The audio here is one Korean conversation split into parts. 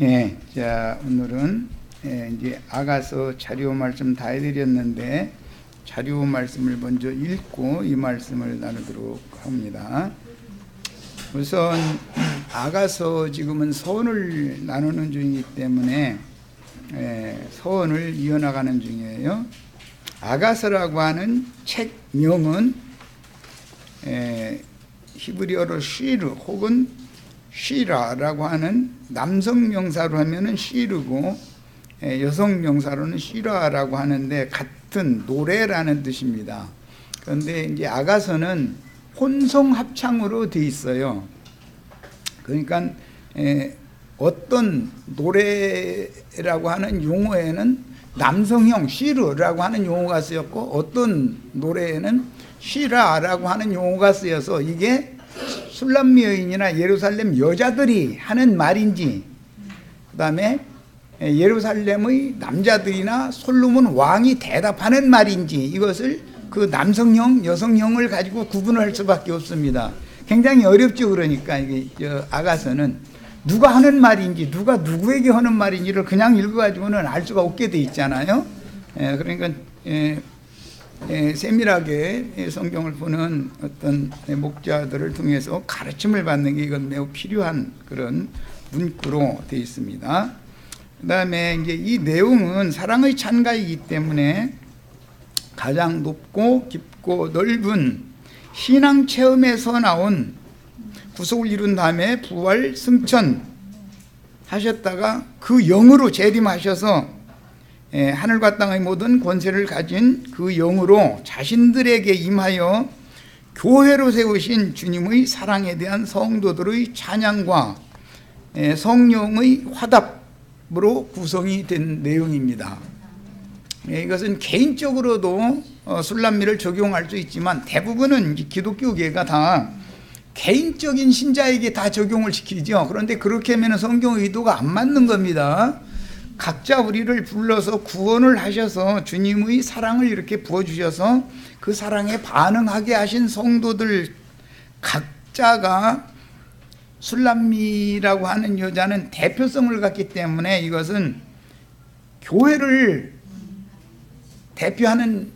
예, 자, 오늘은 이제 아가서 자료 말씀 다 해드렸는데 자료 말씀을 먼저 읽고 이 말씀을 나누도록 합니다. 우선 아가서 지금은 서원을 나누는 중이기 때문에 서원을 이어나가는 중이에요. 아가서라고 하는 책명은 히브리어로 쉬르 혹은 쉬라라고 하는 남성 명사로 하면은 쉬르고 여성 명사로는 쉬라라고 하는데 같은 노래라는 뜻입니다. 그런데 이제 아가서는 혼성 합창으로 돼 있어요. 그러니까 어떤 노래라고 하는 용어에는 남성형 쉬르라고 하는 용어가 쓰였고 어떤 노래에는 쉬라라고 하는 용어가 쓰여서 이게 술람미 여인이나 예루살렘 여자들이 하는 말인지, 그 다음에 예루살렘의 남자들이나 솔로몬 왕이 대답하는 말인지, 이것을 그 남성형, 여성형을 가지고 구분할 수밖에 없습니다. 굉장히 어렵죠. 그러니까 이게 아가서는 누가 하는 말인지, 누가 누구에게 하는 말인지를 그냥 읽어가지고는 알 수가 없게 돼 있잖아요. 그러니까 세밀하게 성경을 보는 어떤 목자들을 통해서 가르침을 받는 게 이건 매우 필요한 그런 문구로 되어 있습니다. 그 다음에 이제 이 내용은 사랑의 찬가이기 때문에 가장 높고 깊고 넓은 신앙 체험에서 나온 구속을 이룬 다음에 부활 승천 하셨다가 그 영으로 재림하셔서 하늘과 땅의 모든 권세를 가진 그 영으로 자신들에게 임하여 교회로 세우신 주님의 사랑에 대한 성도들의 찬양과 성령의 화답으로 구성이 된 내용입니다. 이것은 개인적으로도 술람미를 적용할 수 있지만 대부분은 기독교계가 다 개인적인 신자에게 다 적용을 시키죠. 그런데 그렇게 하면 성경 의도가 안 맞는 겁니다. 각자 우리를 불러서 구원을 하셔서 주님의 사랑을 이렇게 부어주셔서 그 사랑에 반응하게 하신 성도들 각자가 술람미라고 하는 여자는 대표성을 갖기 때문에 이것은 교회를 대표하는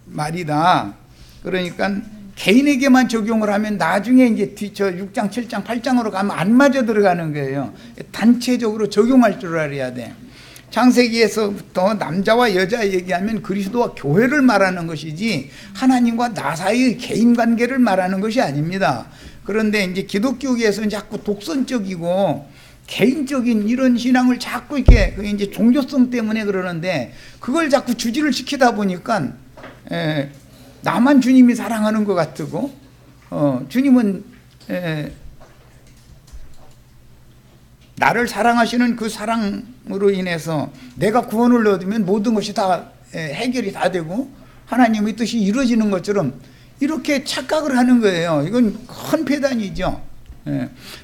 말이다. 그러니까 개인에게만 적용을 하면 나중에 이제 뒤쳐 6장, 7장, 8장으로 가면 안 맞아 들어가는 거예요. 단체적으로 적용할 줄 알아야 돼. 창세기에서부터 남자와 여자 얘기하면 그리스도와 교회를 말하는 것이지 하나님과 나 사이의 개인 관계를 말하는 것이 아닙니다. 그런데 이제 기독교계에서는 자꾸 독선적이고 개인적인 이런 신앙을 자꾸 이렇게 그게 이제 종교성 때문에 그러는데 그걸 자꾸 주지를 시키다 보니까 나만 주님이 사랑하는 것 같고 주님은 나를 사랑하시는 그 사랑으로 인해서 내가 구원을 얻으면 모든 것이 다 해결이 다 되고 하나님의 뜻이 이루어지는 것처럼 이렇게 착각을 하는 거예요. 이건 큰 폐단이죠.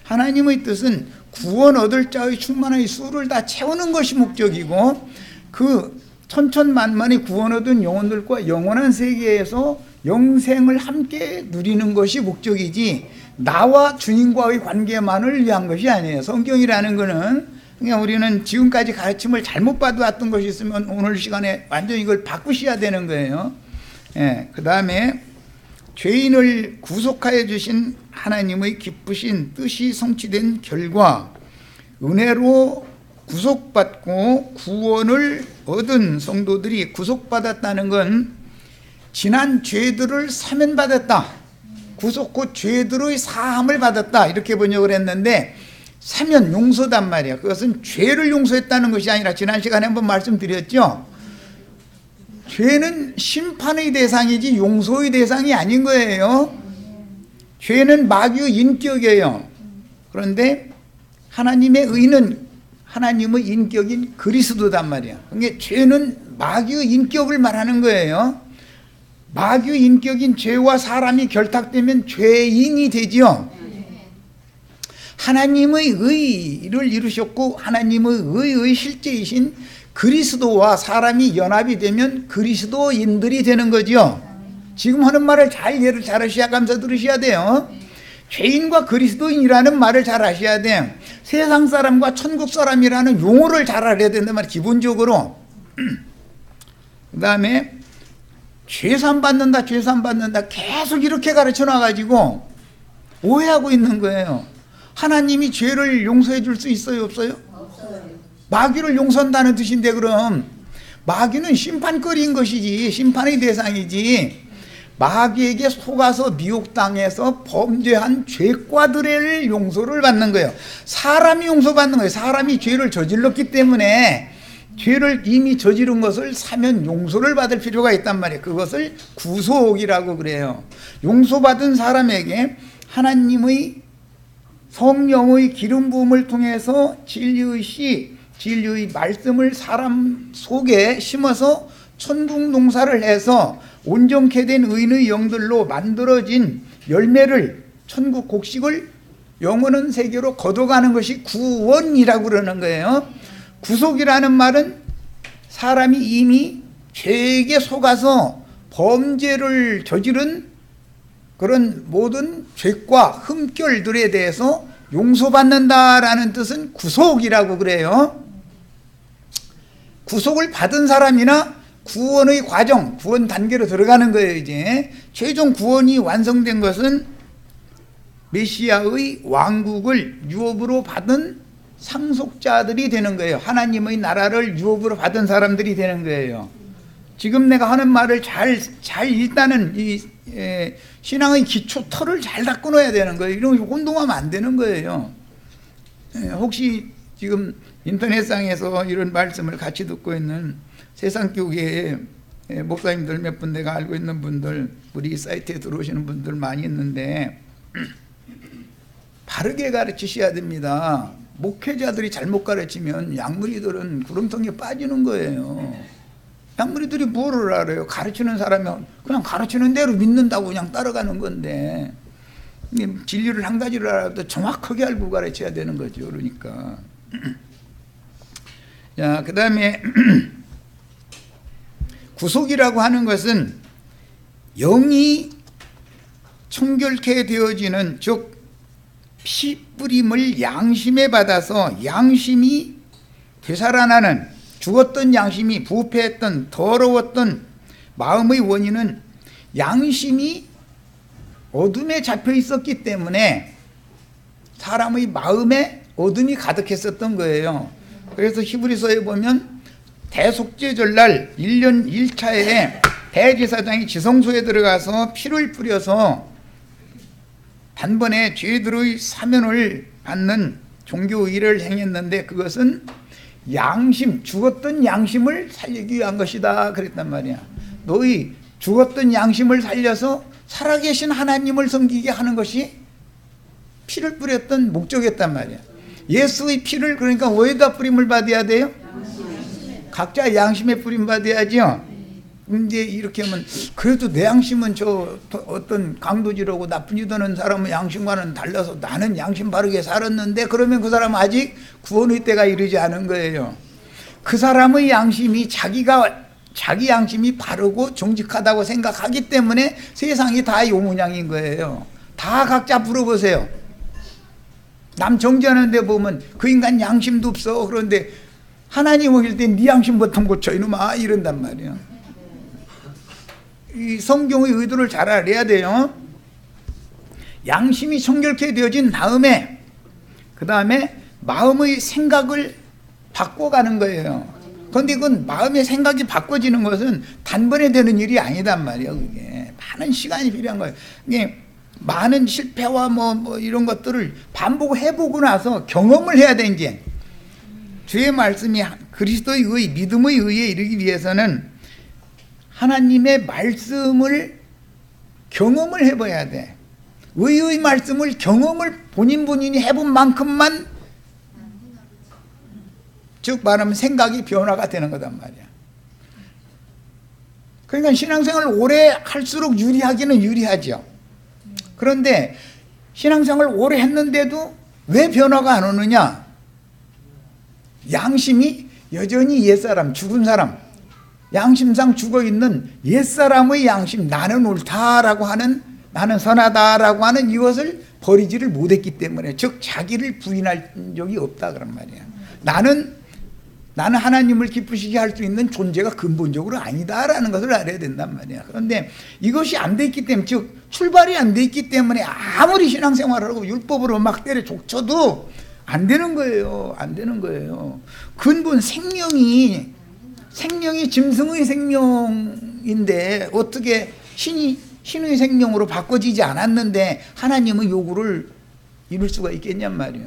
하나님의 뜻은 구원 얻을 자의 충만의 수를 다 채우는 것이 목적이고 그 천천만만이 구원 얻은 영혼들과 영원한 세계에서 영생을 함께 누리는 것이 목적이지 나와 주님과의 관계만을 위한 것이 아니에요. 성경이라는 것은 그냥 우리는 지금까지 가르침을 잘못 받아왔던 것이 있으면 오늘 시간에 완전히 이걸 바꾸셔야 되는 거예요. 그 다음에 죄인을 구속하여 주신 하나님의 기쁘신 뜻이 성취된 결과 은혜로 구속받고 구원을 얻은 성도들이 구속받았다는 건 지난 죄들을 사면받았다. 구속 후 죄들의 사함을 받았다. 이렇게 번역을 했는데 사면 용서단 말이야. 그것은 죄를 용서했다는 것이 아니라 지난 시간에 한번 말씀드렸죠. 죄는 심판의 대상이지 용서의 대상이 아닌 거예요. 죄는 마귀의 인격이에요. 그런데 하나님의 의는 하나님의 인격인 그리스도단 말이야. 그러니까 죄는 마귀의 인격을 말하는 거예요. 마귀의 인격인 죄와 사람이 결탁되면 죄인이 되지요. 하나님의 의를 이루셨고 하나님의 의의 실제이신 그리스도와 사람이 연합이 되면 그리스도인들이 되는 거죠. 지금 하는 말을 잘 이해를 잘 하셔야 감사 들으셔야 돼요. 죄인과 그리스도인이라는 말을 잘 아셔야 돼요. 세상 사람과 천국 사람이라는 용어를 잘 알아야 된단 말이에요, 기본적으로. 그 다음에 죄산 받는다, 죄산 받는다 계속 이렇게 가르쳐 놔가지고 오해하고 있는 거예요. 하나님이 죄를 용서해 줄 수 있어요, 없어요? 없어요. 마귀를 용서한다는 뜻인데, 그럼 마귀는 심판거리인 것이지, 심판의 대상이지. 마귀에게 속아서 미혹당해서 범죄한 죄과들의 용서를 받는 거예요. 사람이 용서받는 거예요. 사람이 죄를 저질렀기 때문에 죄를 이미 저지른 것을 사면 용서를 받을 필요가 있단 말이에요. 그것을 구속이라고 그래요. 용서받은 사람에게 하나님의 성령의 기름 부음을 통해서 진리의 씨, 진리의 말씀을 사람 속에 심어서 천국 농사를 해서 온전케 된 의인의 영들로 만들어진 열매를, 천국 곡식을 영원한 세계로 거둬가는 것이 구원이라고 그러는 거예요. 구속이라는 말은 사람이 이미 죄에게 속아서 범죄를 저지른 그런 모든 죄과 흠결들에 대해서 용서받는다라는 뜻은 구속이라고 그래요. 구속을 받은 사람이나 구원의 과정, 구원 단계로 들어가는 거예요. 이제 최종 구원이 완성된 것은 메시아의 왕국을 유업으로 받은 상속자들이 되는 거예요. 하나님의 나라를 유업으로 받은 사람들이 되는 거예요. 지금 내가 하는 말을 잘 일단은 이 신앙의 기초 털을 잘 닦고 놓아야 되는 거예요. 이런 혼동하면 안 되는 거예요. 혹시 지금 인터넷상에서 이런 말씀을 같이 듣고 있는 세상교회의 목사님들 몇 분, 내가 알고 있는 분들, 우리 사이트에 들어오시는 분들 많이 있는데 바르게 가르치셔야 됩니다. 목회자들이 잘못 가르치면 양무리들은 구렁텅이에 빠지는 거예요. 양무리들이 뭐를 알아요? 가르치는 사람이 그냥 가르치는 대로 믿는다고 그냥 따라가는 건데, 진리를 한 가지를 알아도 정확하게 알고 가르쳐야 되는 거죠. 그러니까 자, 그 다음에 구속이라고 하는 것은 영이 청결케 되어지는, 즉 피 뿌림을 양심에 받아서 양심이 되살아나는, 죽었던 양심이, 부패했던 더러웠던 마음의 원인은 양심이 어둠에 잡혀 있었기 때문에 사람의 마음에 어둠이 가득했었던 거예요. 그래서 히브리서에 보면 대속죄절날 1년 1차에 대제사장이 지성소에 들어가서 피를 뿌려서 단번에 죄들의 사면을 받는 종교의를 행했는데, 그것은 양심, 죽었던 양심을 살리기 위한 것이다 그랬단 말이야. 너희 죽었던 양심을 살려서 살아계신 하나님을 섬기게 하는 것이 피를 뿌렸던 목적이었단 말이야. 예수의 피를 그러니까 어디다 뿌림을 받아야 돼요? 각자 양심에 뿌림 받아야죠. 이제 이렇게 하면 그래도 내 양심은 저 어떤 강도질하고 나쁜 짓 하는 사람은 양심과는 달라서 나는 양심 바르게 살았는데, 그러면 그 사람은 아직 구원의 때가 이르지 않은 거예요. 그 사람의 양심이 자기 양심이 바르고 정직하다고 생각하기 때문에 세상이 다 이 모양인 거예요. 다 각자 물어보세요. 남 정죄하는 데 보면 그 인간 양심도 없어. 그런데 하나님 오실 때 네 양심부터 고쳐 이놈아 이런단 말이야. 이 성경의 의도를 잘 알아야 돼요. 양심이 청결케 되어진 다음에 그 다음에 마음의 생각을 바꿔가는 거예요. 그런데 그건 마음의 생각이 바꿔지는 것은 단번에 되는 일이 아니단 말이에요. 그게 많은 시간이 필요한 거예요. 이게 많은 실패와 뭐 이런 것들을 반복해보고 나서 경험을 해야 돼. 이제 주의 말씀이 그리스도의 의, 믿음의 의에 이르기 위해서는 하나님의 말씀을 경험을 해봐야 돼. 의의 말씀을 경험을 본인이 해본 만큼만, 즉 말하면 생각이 변화가 되는 거단 말이야. 그러니까 신앙생활을 오래 할수록 유리하기는 유리하죠. 그런데 신앙생활을 오래 했는데도 왜 변화가 안 오느냐? 양심이 여전히 옛사람, 죽은 사람, 양심상 죽어있는 옛사람의 양심, 나는 옳다라고 하는, 나는 선하다라고 하는 이것을 버리지를 못했기 때문에, 즉 자기를 부인할 적이 없다 그런 말이야. 나는 하나님을 기쁘시게 할 수 있는 존재가 근본적으로 아니다라는 것을 알아야 된단 말이야. 그런데 이것이 안 돼 있기 때문에, 즉 출발이 안 돼 있기 때문에 아무리 신앙생활을 하고 율법으로 막 때려 족쳐도 안 되는 거예요. 안 되는 거예요. 근본 생명이 짐승의 생명인데 어떻게 신의 생명으로 바꿔지지 않았는데 하나님의 요구를 이룰 수가 있겠냔 말이야.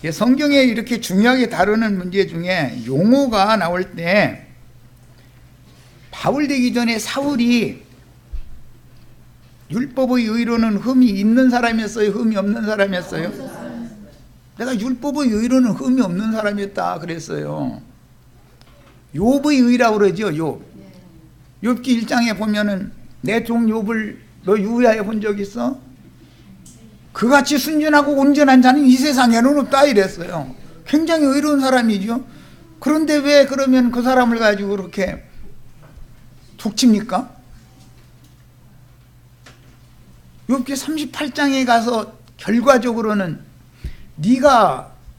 예. 성경에 이렇게 중요하게 다루는 문제 중에 용어가 나올 때, 바울 되기 전에 사울이 율법의 의로는 흠이 있는 사람이었어요? 흠이 없는 사람이었어요? 내가 율법의 의로는 흠이 없는 사람이었다 그랬어요. 욥의 의라고 그러죠. 욥기 1장에 보면은 내 종 욥을 너 유의하여 본 적 있어? 그같이 순전하고 온전한 자는 이 세상에는 없다 이랬어요. 굉장히 의로운 사람이죠. 그런데 왜 그러면 그 사람을 가지고 그렇게 독칩니까? 욥기 38장에 가서 결과적으로는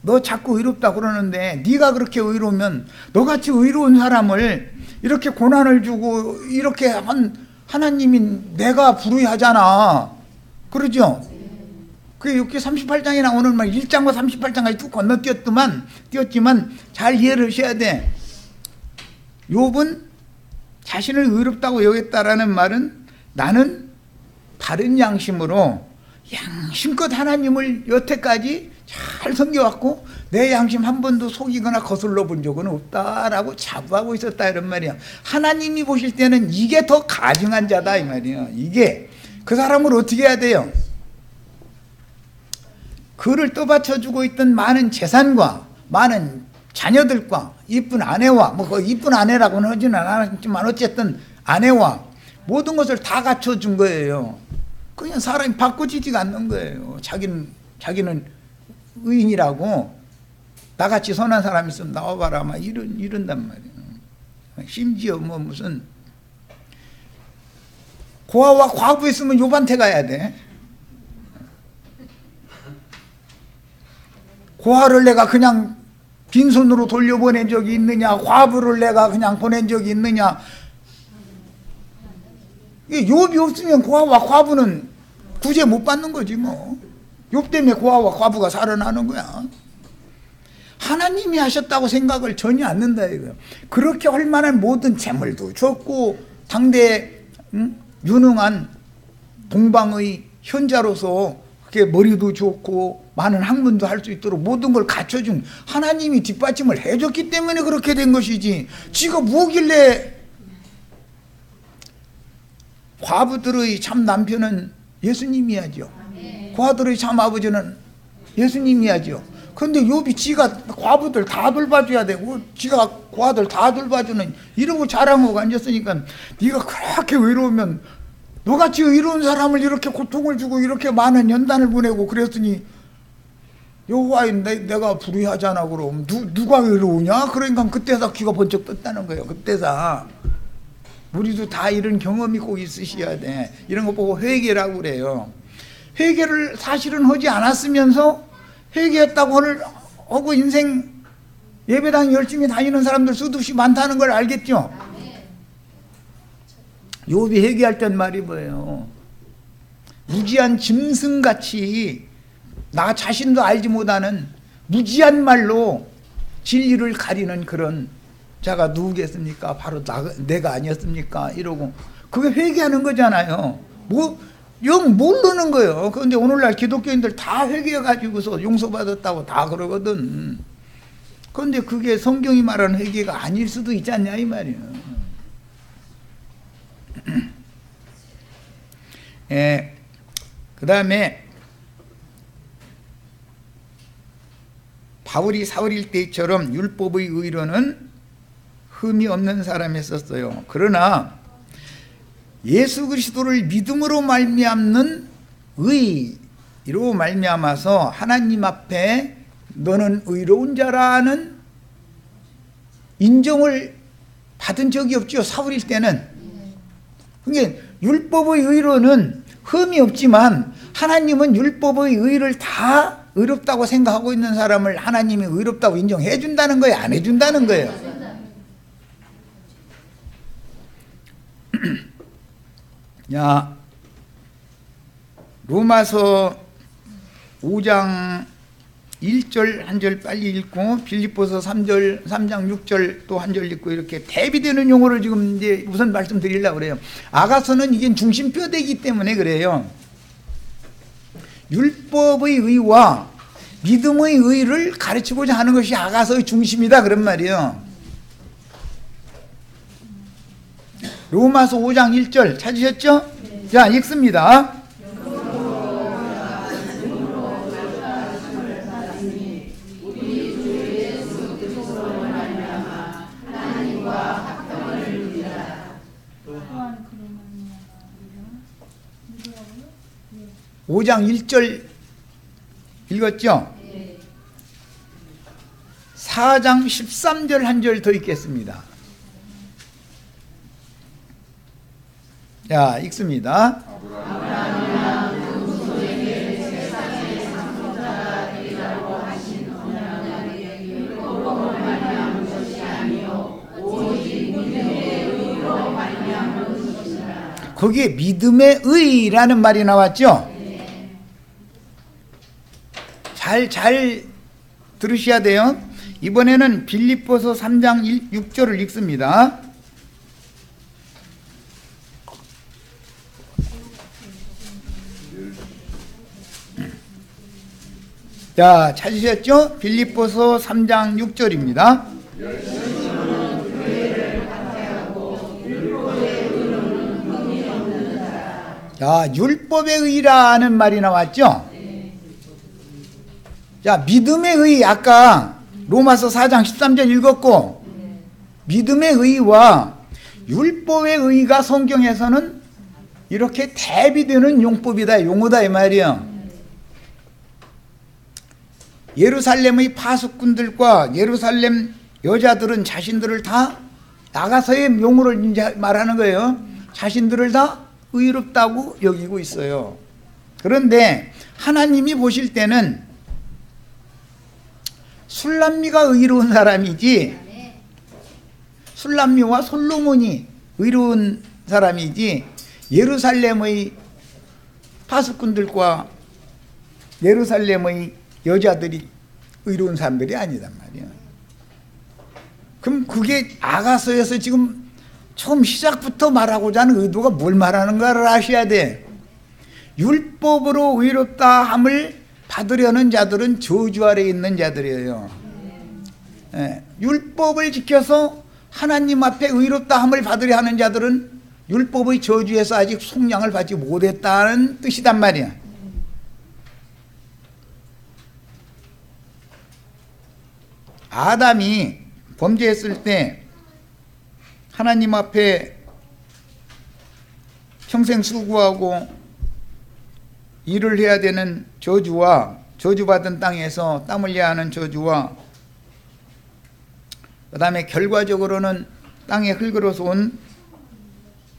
너 자꾸 의롭다 그러는데 네가 그렇게 의로우면 너같이 의로운 사람을 이렇게 고난을 주고 이렇게 한 하나님이 내가 불의하잖아. 그러죠? 그게 욥기 38장에 나오는 말, 1장과 38장까지 쭉 건너뛰었지만 잘 이해를 하셔야 돼. 욥은 자신을 의롭다고 여겼다라는 말은, 나는 바른 양심으로 양심껏 하나님을 여태까지 잘 섬겨왔고 내 양심 한 번도 속이거나 거슬러 본 적은 없다라고 자부하고 있었다 이런 말이야. 하나님이 보실 때는 이게 더 가증한 자다 이 말이야. 이게 그 사람을 어떻게 해야 돼요? 그를 떠받쳐주고 있던 많은 재산과 많은 자녀들과 이쁜 아내와, 그 이쁜 아내라고는 하지는 않았지만 어쨌든 아내와 모든 것을 다 갖춰준 거예요. 그냥 사람이 바꿔지지가 않는 거예요. 자기는 의인이라고, 나같이 선한 사람 있으면 나와봐라 막 이런단 말이에요. 심지어 무슨 고아와 과부 있으면 욥한테 가야 돼. 고아를 내가 그냥 빈손으로 돌려보낸 적이 있느냐, 과부를 내가 그냥 보낸 적이 있느냐. 욥이 없으면 고아와 과부는 구제 못 받는 거지 뭐. 욥 때문에 고아와 과부가 살아나는 거야. 하나님이 하셨다고 생각을 전혀 안 한다 이거예요. 그렇게 할 만한 모든 재물도 줬고 당대 유능한 동방의 현자로서 그렇게 머리도 좋고 많은 학문도 할 수 있도록 모든 걸 갖춰준 하나님이 뒷받침을 해줬기 때문에 그렇게 된 것이지, 지가 뭐길래. 과부들의 참 남편은 예수님이야죠. 고아들의 참 아버지는 예수님이야죠. 그런데 욥이 지가 과부들 다 돌봐줘야 되고 지가 고아들 다 돌봐주는 이러고 자랑하고 앉았으니까, 네가 그렇게 외로우면 너같이 의로운 사람을 이렇게 고통을 주고 이렇게 많은 연단을 보내고 그랬으니 여호와인 내가 불의하잖아. 그럼 누가 외로우냐? 그러니까 그때서 귀가 번쩍 떴다는 거예요. 그때서. 우리도 다 이런 경험이 꼭 있으셔야 돼. 이런 거 보고 회개라고 그래요. 회개를 사실은 하지 않았으면서 회개했다고 하고 인생 예배당 열심히 다니는 사람들 수없이 많다는 걸 알겠죠? 욥이 회개할 땐 말이 뭐예요? 무지한 짐승같이 나 자신도 알지 못하는 무지한 말로 진리를 가리는 그런 자가 누구겠습니까? 바로 내가 아니었습니까? 이러고 그게 회개하는 거잖아요. 영 모르는 거예요. 그런데 오늘날 기독교인들 다 회개해가지고서 용서받았다고 다 그러거든. 그런데 그게 성경이 말하는 회개가 아닐 수도 있지 않냐 이 말이에요. 그 다음에 바울이 사울일 때처럼 율법의 의로는 흠이 없는 사람이었어요. 그러나 예수 그리스도를 믿음으로 말미암는 의로 말미암아서 하나님 앞에 너는 의로운 자라는 인정을 받은 적이 없죠. 사울일 때는. 그게 율법의 의로는 흠이 없지만 하나님은 율법의 의를 다 의롭다고 생각하고 있는 사람을 하나님이 의롭다고 인정해 준다는 거예요? 안 해준다는 거예요? 야, 로마서 5장 1절 한 절 빨리 읽고 빌립보서 3장 6절 또 한 절 읽고 이렇게 대비되는 용어를 지금 이제 우선 말씀드리려고 그래요. 아가서는 이게 중심뼈대이기 때문에 그래요. 율법의 의와 믿음의 의를 가르치고자 하는 것이 아가서의 중심이다 그런 말이에요. 로마서 5장 1절 찾으셨죠? 자, 읽습니다. 오 5장 1절 읽었죠? 4장 13절 한 절 더 읽겠습니다. 자, 읽습니다. 거기에 믿음의 의라는 말이 나왔죠? 잘 들으셔야 돼요. 이번에는 빌립보서 3장 6절을 읽습니다. 자, 찾으셨죠? 빌립보서 3장 6절입니다. 자, 율법의 의라는 말이 나왔죠? 자, 믿음의 의, 아까 로마서 4장 13절 읽었고, 믿음의 의와 율법의 의가 성경에서는 이렇게 대비되는 용법이다, 용어다 이 말이에요. 예루살렘의 파수꾼들과 예루살렘 여자들은 자신들을 다 나가서의 용어를 이제 말하는 거예요. 자신들을 다 의롭다고 여기고 있어요. 그런데 하나님이 보실 때는 술람미가 의로운 사람이지, 술람미와 솔로몬이 의로운 사람이지, 예루살렘의 파수꾼들과 예루살렘의 여자들이 의로운 사람들이 아니단 말이야. 그럼 그게 아가서에서 지금 처음 시작부터 말하고자 하는 의도가 뭘 말하는가를 아셔야 돼. 율법으로 의롭다 함을 받으려는 자들은 저주 아래에 있는 자들이에요. 율법을 지켜서 하나님 앞에 의롭다 함을 받으려 하는 자들은 율법의 저주에서 아직 속량을 받지 못했다는 뜻이단 말이야. 아담이 범죄했을 때 하나님 앞에 평생 수고하고 일을 해야 되는 저주와 저주받은 땅에서 땀 흘려야 하는 저주와 그 다음에 결과적으로는 땅에 흙으로서 온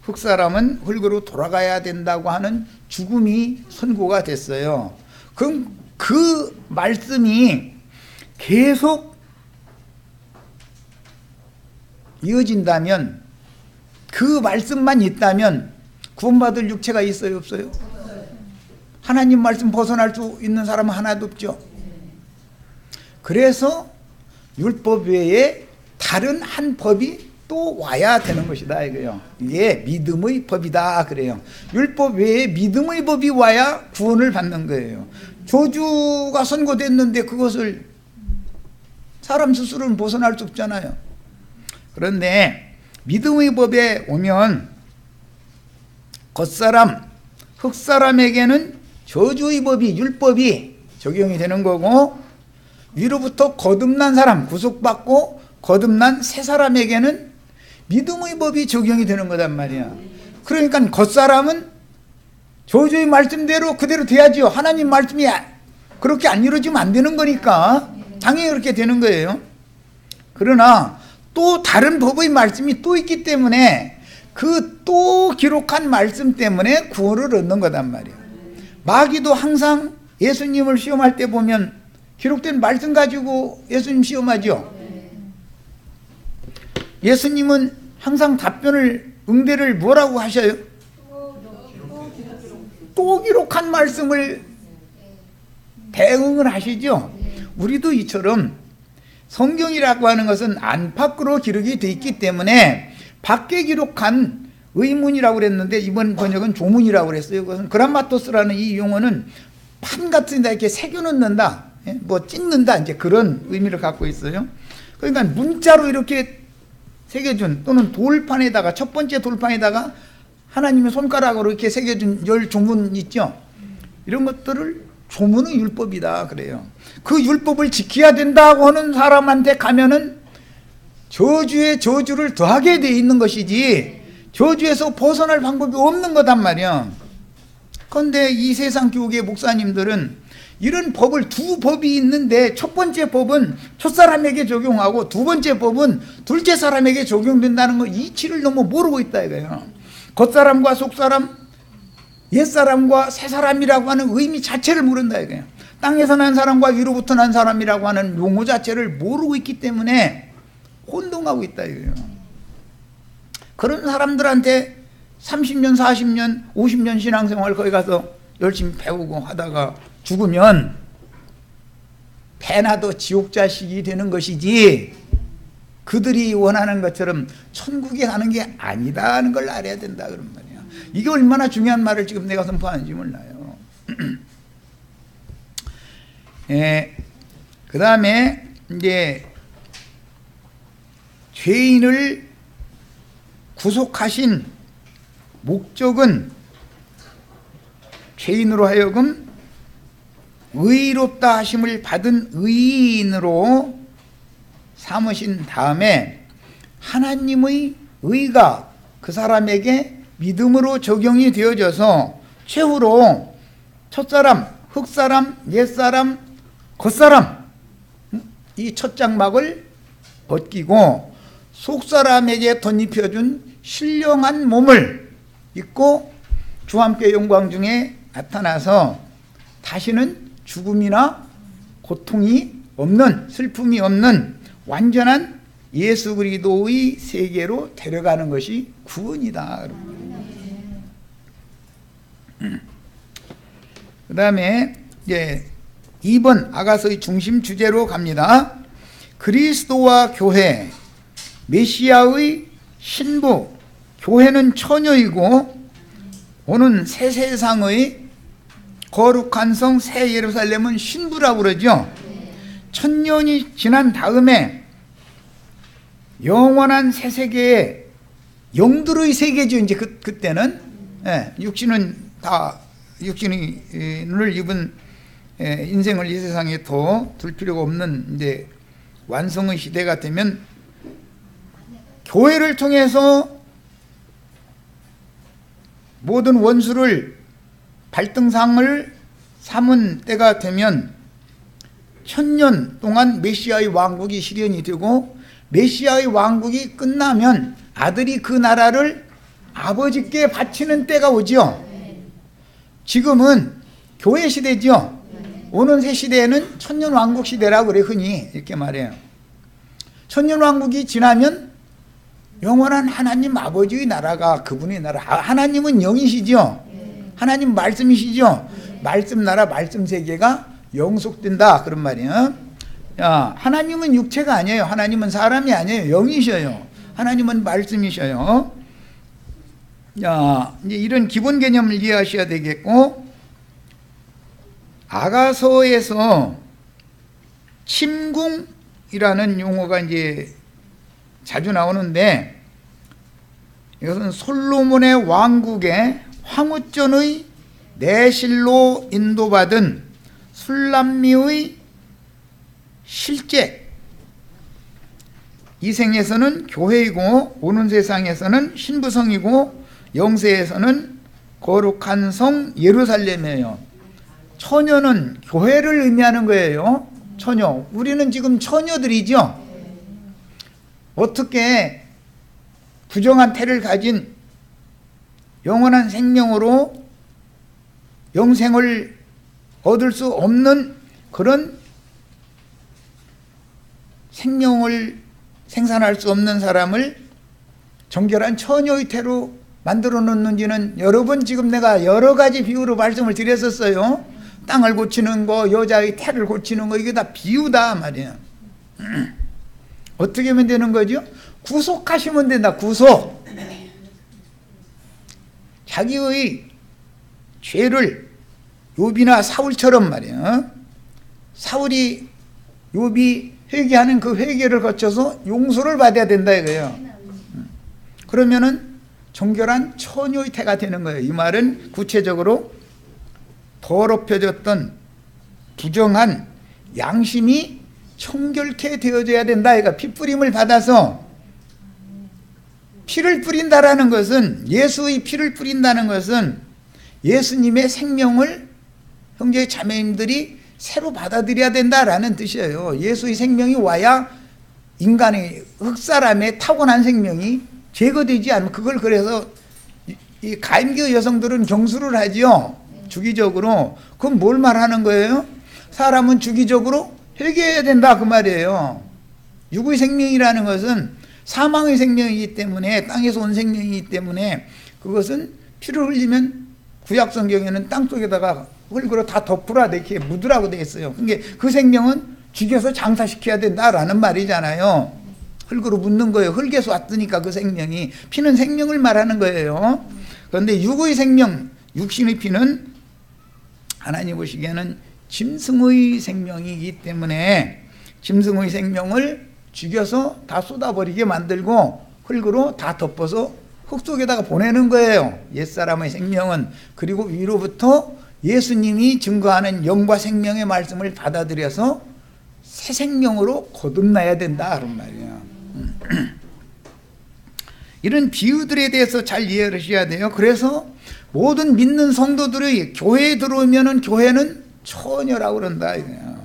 흙사람은 흙으로 돌아가야 된다고 하는 죽음이 선고가 됐어요. 그럼 그 말씀이 계속 이어진다면, 그 말씀만 있다면 구원받을 육체가 있어요, 없어요? 하나님 말씀 벗어날 수 있는 사람은 하나도 없죠. 그래서 율법 외에 다른 한 법이 또 와야 되는 것이다 이거요. 이게 믿음의 법이다 그래요. 율법 외에 믿음의 법이 와야 구원을 받는 거예요. 저주가 선고됐는데 그것을 사람 스스로는 벗어날 수 없잖아요. 그런데 믿음의 법에 오면 겉사람, 흙사람에게는 저주의 법이, 율법이 적용이 되는 거고, 위로부터 거듭난 사람, 구속받고 거듭난 새 사람에게는 믿음의 법이 적용이 되는 거단 말이야. 그러니까 겉사람은 저주의 말씀대로 그대로 돼야지요. 하나님 말씀이 그렇게 안 이루어지면 안 되는 거니까 당연히 그렇게 되는 거예요. 그러나 또 다른 법의 말씀이 또 있기 때문에 그 또 기록한 말씀 때문에 구원을 얻는 거단 말이에요. 마귀도 항상 예수님을 시험할 때 보면 기록된 말씀 가지고 예수님 시험하죠. 예수님은 항상 응대를 뭐라고 하셔요? 또 기록한 말씀을 대응을 하시죠. 우리도 이처럼 성경이라고 하는 것은 안팎으로 기록이 되어 있기 때문에 밖에 기록한 의문이라고 그랬는데 이번 번역은 조문이라고 그랬어요. 그것은 그람마토스라는 이 용어는 판 같은 데 이렇게 새겨 넣는다, 뭐 찢는다, 이제 그런 의미를 갖고 있어요. 그러니까 문자로 이렇게 새겨준, 또는 돌판에다가, 첫 번째 돌판에다가 하나님의 손가락으로 이렇게 새겨준 10조문 있죠. 이런 것들을 조문의 율법이다 그래요. 그 율법을 지켜야 된다고 하는 사람한테 가면은 저주에 저주를 더하게 돼 있는 것이지 저주에서 벗어날 방법이 없는 거단 말이야. 그런데 이 세상 교계 목사님들은 이런 법을, 두 법이 있는데 첫 번째 법은 첫 사람에게 적용하고 두 번째 법은 둘째 사람에게 적용된다는 거, 이치를 너무 모르고 있다 이거예요. 겉사람과 속사람, 옛사람과 새사람이라고 하는 의미 자체를 모른다 이거예요. 땅에서 난 사람과 위로부터 난 사람이라고 하는 용어 자체를 모르고 있기 때문에 혼동하고 있다 이거예요. 그런 사람들한테 30년, 40년, 50년 신앙생활 거기 가서 열심히 배우고 하다가 죽으면 배나도 지옥 자식이 되는 것이지 그들이 원하는 것처럼 천국에 가는 게 아니다는 걸 알아야 된다 그런 말이야. 이게 얼마나 중요한 말을 지금 내가 선포하는지 몰라요. 예, 그 다음에 이제 죄인을 구속하신 목적은 죄인으로 하여금 의롭다 하심을 받은 의인으로 삼으신 다음에 하나님의 의가 그 사람에게 믿음으로 적용이 되어져서 최후로 첫사람, 흙사람, 옛사람, 겉사람, 이 첫 장막을 벗기고 속사람에게 덧입혀준 신령한 몸을 입고 주와 함께 영광 중에 나타나서 다시는 죽음이나 고통이 없는, 슬픔이 없는 완전한 예수 그리스도의 세계로 데려가는 것이 구원이다. 그 다음에 이제 2번 아가서의 중심 주제로 갑니다. 그리스도와 교회, 메시아의 신부, 교회는 처녀이고 오는 새 세상의 거룩한 성 새 예루살렘은 신부라고 그러죠. 천년이 지난 다음에 영원한 새 세계에 영들의 세계죠. 이제 그때는 육신은 다 육신을 입은 인생을 이 세상에 더 둘 필요가 없는 이제 완성의 시대가 되면 교회를 통해서 모든 원수를 발등상을 삼은 때가 되면 천년 동안 메시아의 왕국이 실현이 되고 메시아의 왕국이 끝나면 아들이 그 나라를 아버지께 바치는 때가 오죠. 지금은 교회 시대죠. 오는 새 시대에는 천년 왕국 시대라고 그래 흔히 이렇게 말해요. 천년 왕국이 지나면 영원한 하나님 아버지의 나라가 그분의 나라. 하나님은 영이시죠. 하나님 말씀이시죠. 말씀 나라 말씀 세계가 영속된다 그런 말이에요. 하나님은 육체가 아니에요. 하나님은 사람이 아니에요. 영이셔요. 하나님은 말씀이셔요. 이제 이런 기본 개념을 이해하셔야 되겠고, 아가서에서 침궁이라는 용어가 이제 자주 나오는데, 이것은 솔로몬의 왕국의 황후전의 내실로 인도받은 술람미의 실제, 이 생에서는 교회이고 오는 세상에서는 신부성이고 영세에서는 거룩한 성 예루살렘이에요. 처녀는 교회를 의미하는 거예요. 처녀, 우리는 지금 처녀들이죠. 어떻게 부정한 태를 가진 영원한 생명으로 영생을 얻을 수 없는 그런 생명을 생산할 수 없는 사람을 정결한 처녀의 태로 만들어 놓는지는 여러 번 지금 내가 여러 가지 비유로 말씀을 드렸었어요. 땅을 고치는 거, 여자의 태를 고치는 거, 이게 다 비유다 말이야. 어떻게 하면 되는 거죠? 구속하시면 된다. 구속. 자기의 죄를 욥이나 사울처럼 말이야. 사울이 욥이 회개하는 그 회개를 거쳐서 용서를 받아야 된다 이거예요. 그러면은 정결한 처녀의 태가 되는 거예요. 이 말은 구체적으로 더럽혀졌던 부정한 양심이 청결케 되어져야 된다. 그러니까 피뿌림을 받아서 피를 뿌린다라는 것은, 예수의 피를 뿌린다는 것은 예수님의 생명을 형제 자매님들이 새로 받아들여야 된다라는 뜻이에요. 예수의 생명이 와야 인간의 흙사람의 타고난 생명이 제거되지 않으면, 그걸 그래서 이 가임교 여성들은 경수를 하죠. 주기적으로. 그럼 뭘 말하는 거예요? 사람은 주기적으로 회개해야 된다 그 말이에요. 육의 생명이라는 것은 사망의 생명이기 때문에, 땅에서 온 생명이기 때문에 그것은 피를 흘리면 구약 성경에는 땅속에다가 흙으로 다 덮으라 이렇게 묻으라고 되어 있어요. 그러니까 그 생명은 죽여서 장사시켜야 된다라는 말이잖아요. 흙으로 묻는 거예요. 흙에서 왔으니까 그 생명이. 피는 생명을 말하는 거예요. 그런데 육의 생명, 육신의 피는 하나님 보시기에는 짐승의 생명이기 때문에 짐승의 생명을 죽여서 다 쏟아버리게 만들고 흙으로 다 덮어서 흙 속에다가 보내는 거예요. 옛사람의 생명은. 그리고 위로부터 예수님이 증거하는 영과 생명의 말씀을 받아들여서 새 생명으로 거듭나야 된다 그런 말이에요. 이런 비유들에 대해서 잘 이해를 하셔야 돼요. 그래서 모든 믿는 성도들이 교회에 들어오면은 교회는 처녀라고 그런다 이거예요.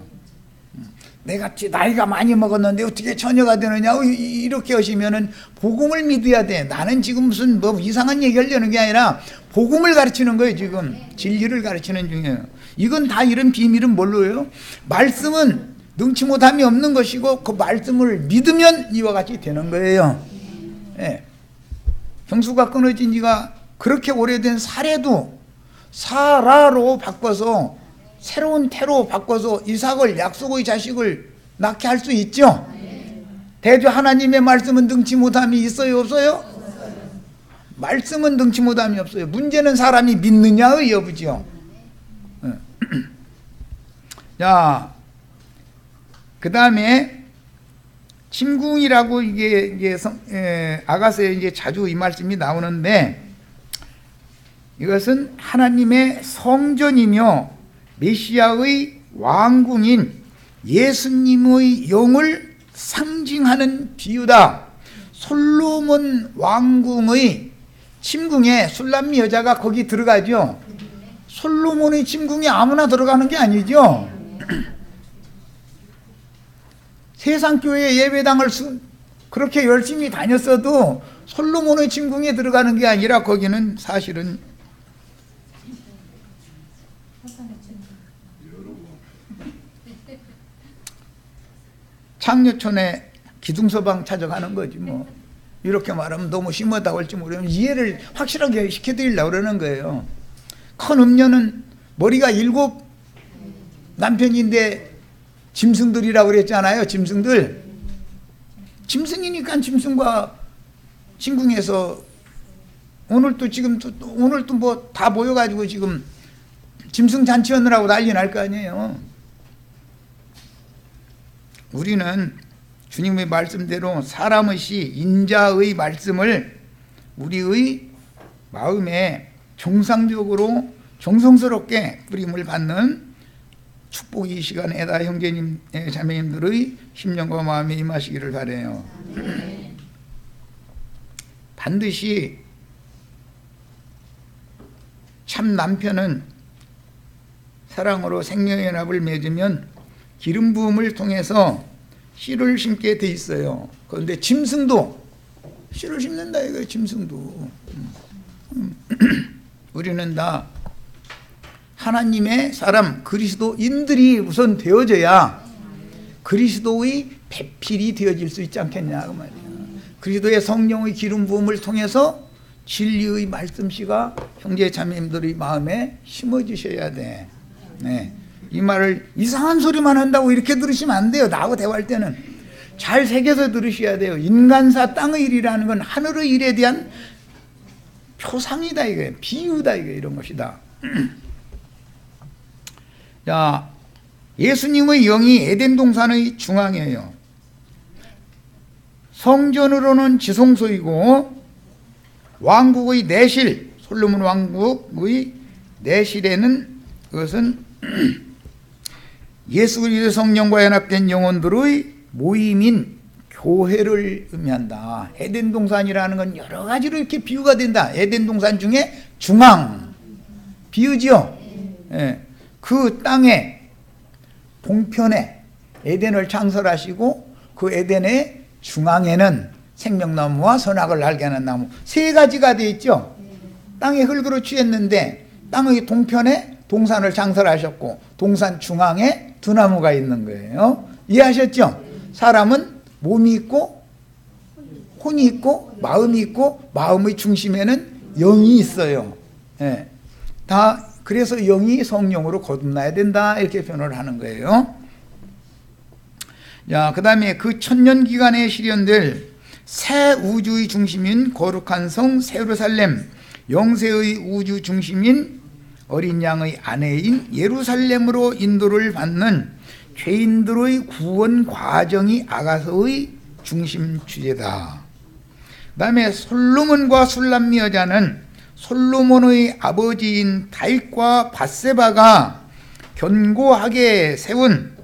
내가 나이가 많이 먹었는데 어떻게 처녀가 되느냐 이렇게 하시면은 복음을 믿어야 돼. 나는 지금 무슨 뭐 이상한 얘기 하려는 게 아니라 복음을 가르치는 거예요. 지금 진리를 가르치는 중이에요. 이건 다 이런 비밀은 뭘로요? 말씀은 능치 못함이 없는 것이고 그 말씀을 믿으면 이와 같이 되는 거예요. 예. 형수가 끊어진 지가 그렇게 오래된 사례도 사라로 바꿔서 새로운 태로 바꿔서 이삭을, 약속의 자식을 낳게 할 수 있죠. 대저 하나님의 말씀은 능치 못함이 있어요, 없어요? 말씀은 능치 못함이 없어요. 문제는 사람이 믿느냐의 여부죠. 자, 그 다음에 침궁이라고 이게 아가서에 이제 자주 이 말씀이 나오는데, 이것은 하나님의 성전이며 메시아의 왕궁인 예수님의 영을 상징하는 비유다. 솔로몬 왕궁의 침궁에 술람미 여자가 거기 들어가죠. 솔로몬의 침궁에 아무나 들어가는 게 아니죠. 세상 교회 예배당을 그렇게 열심히 다녔어도 솔로몬의 침궁에 들어가는 게 아니라 거기는 사실은 창녀촌에 기둥서방 찾아가는 거지 뭐. 이렇게 말하면 너무 심하다고 할지 모르면 이해를 확실하게 시켜드리려고 그러는 거예요. 큰 음녀는 머리가 7 남편인데 짐승들이라고 그랬잖아요. 짐승들. 짐승이니까 짐승과 침궁에서 오늘도 뭐 다 모여가지고 지금 짐승 잔치하느라고 난리 날 거 아니에요. 우리는 주님의 말씀대로 사람의 시, 인자의 말씀을 우리의 마음에 정상적으로 정성스럽게 뿌림을 받는 축복이 이 시간에다 형제님, 자매님들의 심령과 마음에 임하시기를 바라요. 반드시 참 남편은 사랑으로 생명연합을 맺으면 기름 부음을 통해서 씨를 심게 돼 있어요. 그런데 짐승도 씨를 심는다 이거예요. 짐승도. 우리는 다 하나님의 사람 그리스도인들이 우선 되어져야 그리스도의 배필이 되어질 수 있지 않겠냐 그 말이야. 그리스도의 성령의 기름 부음을 통해서 진리의 말씀씨가 형제 자매님들의 마음에 심어주셔야 돼. 네. 이 말을 이상한 소리만 한다고 이렇게 들으시면 안 돼요. 나하고 대화할 때는 잘 새겨서 들으셔야 돼요. 인간사 땅의 일이라는 건 하늘의 일에 대한 표상이다 이거예요. 비유다 이거 이런 것이다. 자, 예수님의 영이 에덴 동산의 중앙이에요. 성전으로는 지성소이고 왕국의 내실, 솔로몬 왕국의 내실에는 그것은 예수 그리스도 성령과 연합된 영혼들의 모임인 교회를 의미한다. 에덴 동산이라는 건 여러 가지로 이렇게 비유가 된다. 에덴 동산 중에 중앙 비유죠. 예. 그 땅에 동편에 에덴을 창설하시고 그 에덴의 중앙에는 생명나무와 선악을 알게 하는 나무 세 가지가 되어 있죠. 땅에 흙으로 취했는데 땅의 동편에 동산을 창설하셨고 동산 중앙에 두 나무가 있는 거예요. 이해하셨죠? 사람은 몸이 있고 혼이 있고 마음이 있고 마음의 중심에는 영이 있어요. 예. 다 그래서 영이 성령으로 거듭나야 된다 이렇게 표현을 하는 거예요. 자, 그 다음에 그 천년 기간에 실현될 새 우주의 중심인 거룩한 성 예루살렘, 영세의 우주 중심인 어린 양의 아내인 예루살렘으로 인도를 받는 죄인들의 구원 과정이 아가서의 중심 주제다. 그 다음에 솔로몬과 술람미 여자는 솔로몬의 아버지인 다윗과 밧세바가 견고하게 세운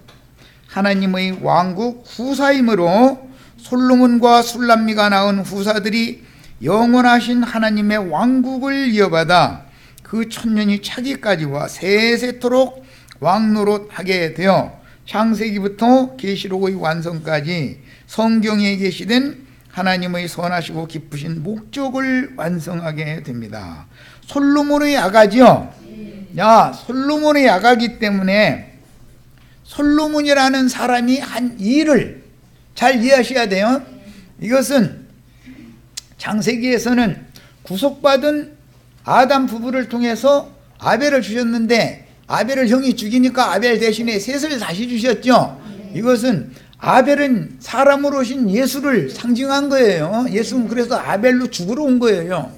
하나님의 왕국 후사이므로 솔로몬과 술람미가 낳은 후사들이 영원하신 하나님의 왕국을 이어받아 그 천년이 차기까지와 세세토록 왕노릇하게 되어 창세기부터 계시록의 완성까지 성경에 계시된 하나님의 선하시고 기쁘신 목적을 완성하게 됩니다. 솔로몬의 아가지요. 야, 솔로몬의 아가기 때문에 솔로몬이라는 사람이 한 일을 잘 이해하셔야 돼요. 이것은 창세기에서는 구속받은 아담 부부를 통해서 아벨을 주셨는데 아벨을 형이 죽이니까 아벨 대신에 셋을 다시 주셨죠. 이것은 아벨은 사람으로 오신 예수를 상징한 거예요. 예수는 그래서 아벨로 죽으러 온 거예요.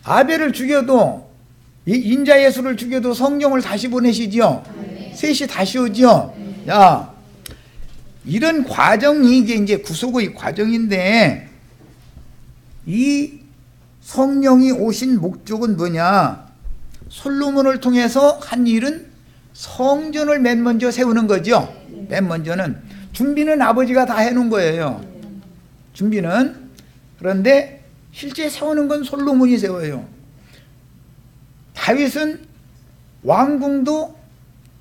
아벨을 죽여도 인자 예수를 죽여도 성령을 다시 보내시죠. 셋이 다시 오죠. 야, 이런 과정이 이게 구속의 과정인데 이 성령이 오신 목적은 뭐냐? 솔로몬을 통해서 한 일은 성전을 맨 먼저 세우는 거죠. 맨 먼저는 준비는 아버지가 다 해놓은 거예요. 준비는. 그런데 실제 세우는 건 솔로몬이 세워요. 다윗은 왕궁도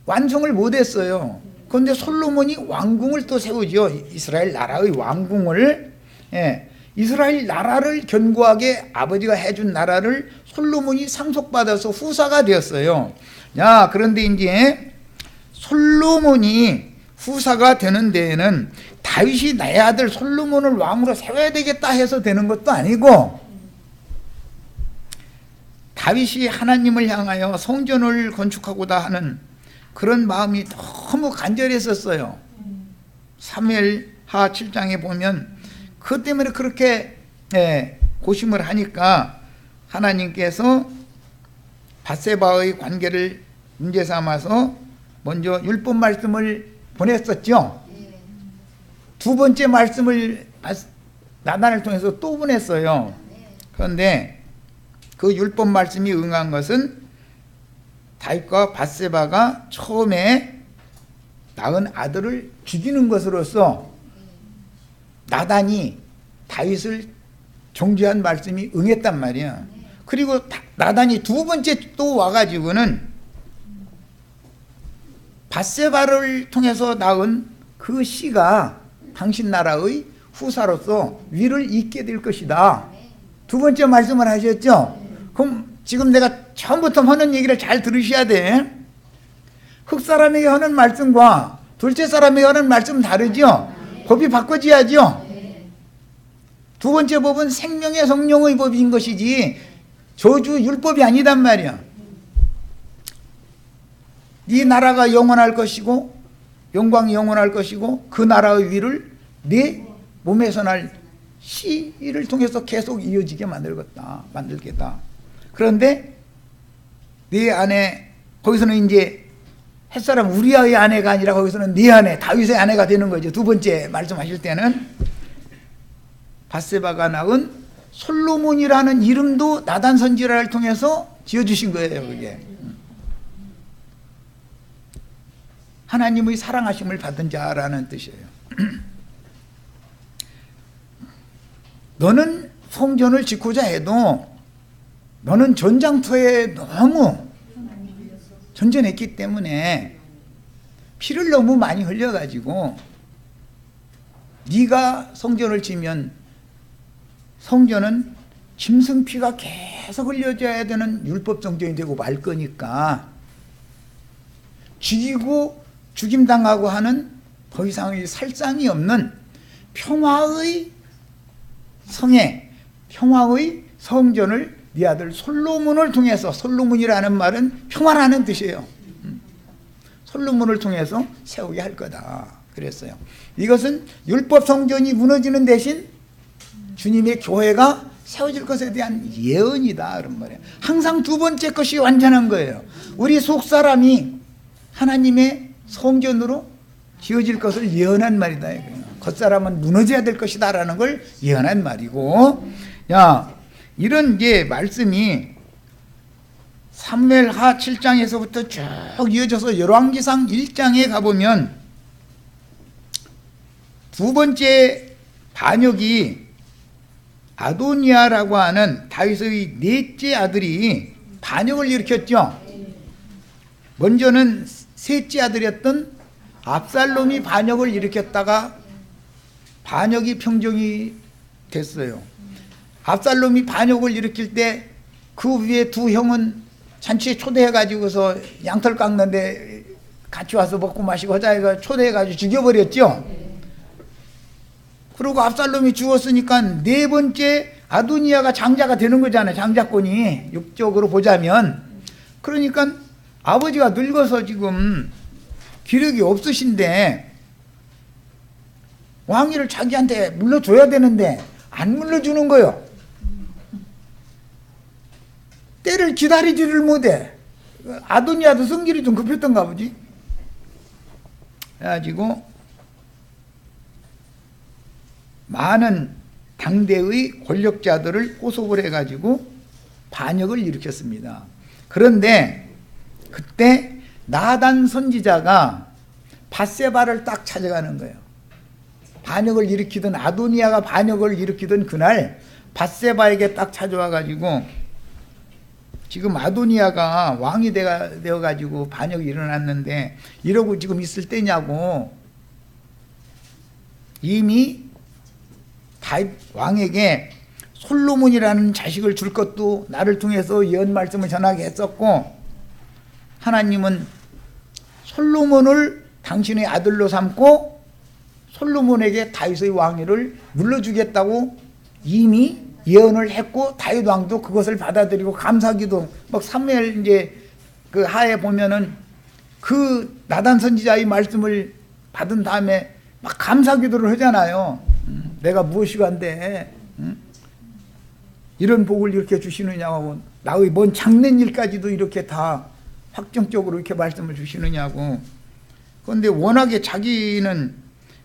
완성을 못했어요. 그런데 솔로몬이 왕궁을 또 세우죠. 이스라엘 나라의 왕궁을. 예. 이스라엘 나라를 견고하게 아버지가 해준 나라를 솔로몬이 상속받아서 후사가 되었어요. 야, 그런데 이제 솔로몬이 후사가 되는 데에는 다윗이 내 아들 솔로몬을 왕으로 세워야 되겠다 해서 되는 것도 아니고 다윗이 하나님을 향하여 성전을 건축하고자 하는 그런 마음이 너무 간절했었어요. 사무엘하 7장에 보면 그것 때문에 그렇게 고심을 하니까 하나님께서 밧세바의 관계를 문제 삼아서 먼저 율법 말씀을 보냈었죠. 두 번째 말씀을 나단을 통해서 또 보냈어요. 그런데 그 율법 말씀이 응한 것은 다윗과 밧세바가 처음에 낳은 아들을 죽이는 것으로서 나단이 다윗을 정죄한 말씀이 응했단 말이야. 그리고 나단이 두 번째 또 와가지고는 밧세바를 통해서 낳은 그 씨가 당신 나라의 후사로서 위를 잇게 될 것이다. 두 번째 말씀을 하셨죠. 그럼 지금 내가 처음부터 하는 얘기를 잘 들으셔야 돼. 흙사람에게 하는 말씀과 둘째 사람에게 하는 말씀은 다르죠. 법이 바꿔져야죠. 두 번째 법은 생명의 성령의 법인 것이지 저주 율법이 아니단 말이야. 네 나라가 영원할 것이고 영광이 영원할 것이고 그 나라의 위를 네 몸에서 날 씨를 통해서 계속 이어지게 만들겠다. 그런데 네 안에 거기서는 이제 햇사람 우리아의 아내가 아니라 거기서는 네 아내 다윗의 아내가 되는 거죠. 두 번째 말씀하실 때는 밧세바가 낳은 솔로몬이라는 이름도 나단 선지자를 통해서 지어주신 거예요. 그게 하나님의 사랑하심을 받은 자라는 뜻이에요. 너는 성전을 짓고자 해도 너는 전장터에 너무 전전했기 때문에 피를 너무 많이 흘려가지고 네가 성전을 지면 성전은 짐승피가 계속 흘려져야 되는 율법 성전이 되고 말 거니까 죽이고 죽임당하고 하는 더 이상의 살상이 없는 평화의 성에 평화의 성전을 네 아들 솔로몬을 통해서, 솔로몬이라는 말은 평화라는 뜻이에요. 솔로몬을 통해서 세우게 할 거다 그랬어요. 이것은 율법 성전이 무너지는 대신 주님의 교회가 세워질 것에 대한 예언이다 그런 말이에요. 항상 두 번째 것이 완전한 거예요. 우리 속사람이 하나님의 성전으로 지어질 것을 예언한 말이다. 겉사람은 무너져야 될 것이다 라는 걸 예언한 말이고, 야, 이런 이제 말씀이 사무엘하 7장에서부터 쭉 이어져서 열왕기상 1장에 가보면 두 번째 반역이 아도니아라고 하는 다윗의 넷째 아들이 반역을 일으켰죠. 먼저는 셋째 아들이었던 압살롬이 반역을 일으켰다가 반역이 평정이 됐어요. 압살롬이 반역을 일으킬 때 그 위에 두 형은 잔치에 초대해가지고서 양털 깎는데 같이 와서 먹고 마시고 하자 해서 초대해가지고 죽여버렸죠. 그리고 압살롬이 죽었으니까 네 번째 아도니아가 장자가 되는 거잖아요. 장자권이 육적으로 보자면. 그러니까 아버지가 늙어서 지금 기력이 없으신데 왕위를 자기한테 물려줘야 되는데 안 물려주는 거예요. 때를 기다리지를 못해. 아도니아도 성질이 좀 급했던가 보지. 그래가지고 많은 당대의 권력자들을 포섭을 해가지고 반역을 일으켰습니다. 그런데 그때 나단 선지자가 밧세바를 딱 찾아가는 거예요. 반역을 일으키던 아도니아가 반역을 일으키던 그날 밧세바에게 딱 찾아와가지고 지금 아도니아가 왕이 되어가지고 반역이 일어났는데 이러고 지금 있을 때냐고 이미 다윗 왕에게 솔로몬이라는 자식을 줄 것도 나를 통해서 예언 말씀을 전하게 했었고 하나님은 솔로몬을 당신의 아들로 삼고 솔로몬에게 다윗의 왕위를 물려주겠다고 이미 예언을 했고 다윗 왕도 그것을 받아들이고 감사기도 막 사무엘 이제 그 하에 보면은 그 나단 선지자의 말씀을 받은 다음에 막 감사기도를 하잖아요. 내가 무엇이간데 이런 복을 이렇게 주시느냐고 나의 먼 장래 일까지도 이렇게 다 확정적으로 이렇게 말씀을 주시느냐고. 그런데 워낙에 자기는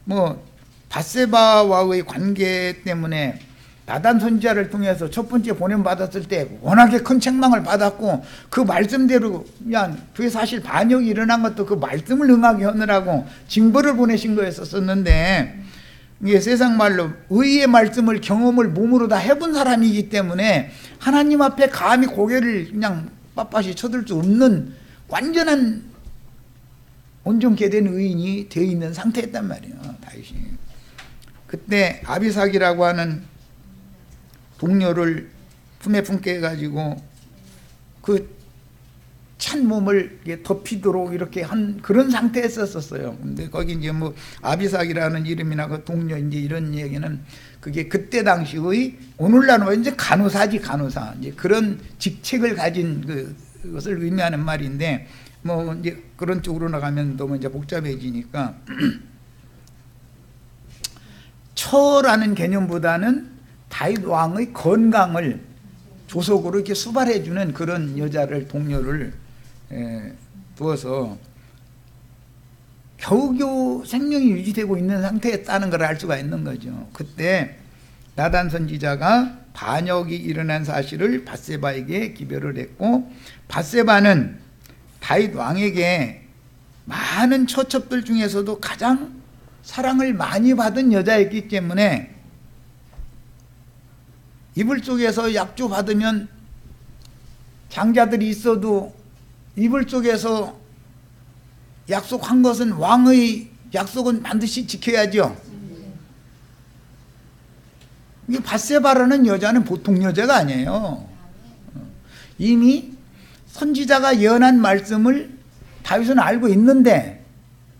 뭐 밧세바와의 관계 때문에 나단 선지자를 통해서 첫 번째 보냄 받았을 때 워낙에 큰 책망을 받았고 그 말씀대로 그냥 그게 사실 반역이 일어난 것도 그 말씀을 응하게 하느라고 징벌을 보내신 거였었는데 이게 세상 말로 의의 말씀을 경험을 몸으로 다 해본 사람이기 때문에 하나님 앞에 감히 고개를 그냥 빳빳이 쳐들 수 없는 완전한 온전케 된 의인이 되어 있는 상태였단 말이에요. 다윗이. 그때 아비삭이라고 하는 동료를 품에 품게 해가지고 그 찬 몸을 덮이도록 이렇게 한 그런 상태였었어요. 근데 거기 이제 뭐 아비삭이라는 이름이나 그 동료 이제 이런 얘기는 그게 그때 당시의 오늘날로 이제 간호사지, 간호사. 이제 그런 직책을 가진 그것을 의미하는 말인데, 뭐 이제 그런 쪽으로 나가면 너무 이제 복잡해지니까 처라는 개념보다는 다윗 왕의 건강을 조속으로 이렇게 수발해주는 그런 여자를, 동료를 두어서 겨우겨우 생명이 유지되고 있는 상태였다는 걸 알 수가 있는 거죠. 그때 나단 선지자가 반역이 일어난 사실을 밧세바에게 기별을 했고, 밧세바는 다윗 왕에게 많은 처첩들 중에서도 가장 사랑을 많이 받은 여자였기 때문에 이불 속에서 약주 받으면 장자들이 있어도 이불 속에서 약속한 것은, 왕의 약속은 반드시 지켜야죠. 이게 밧세바라는 여자는 보통 여자가 아니에요. 이미 선지자가 예언한 말씀을 다윗은 알고 있는데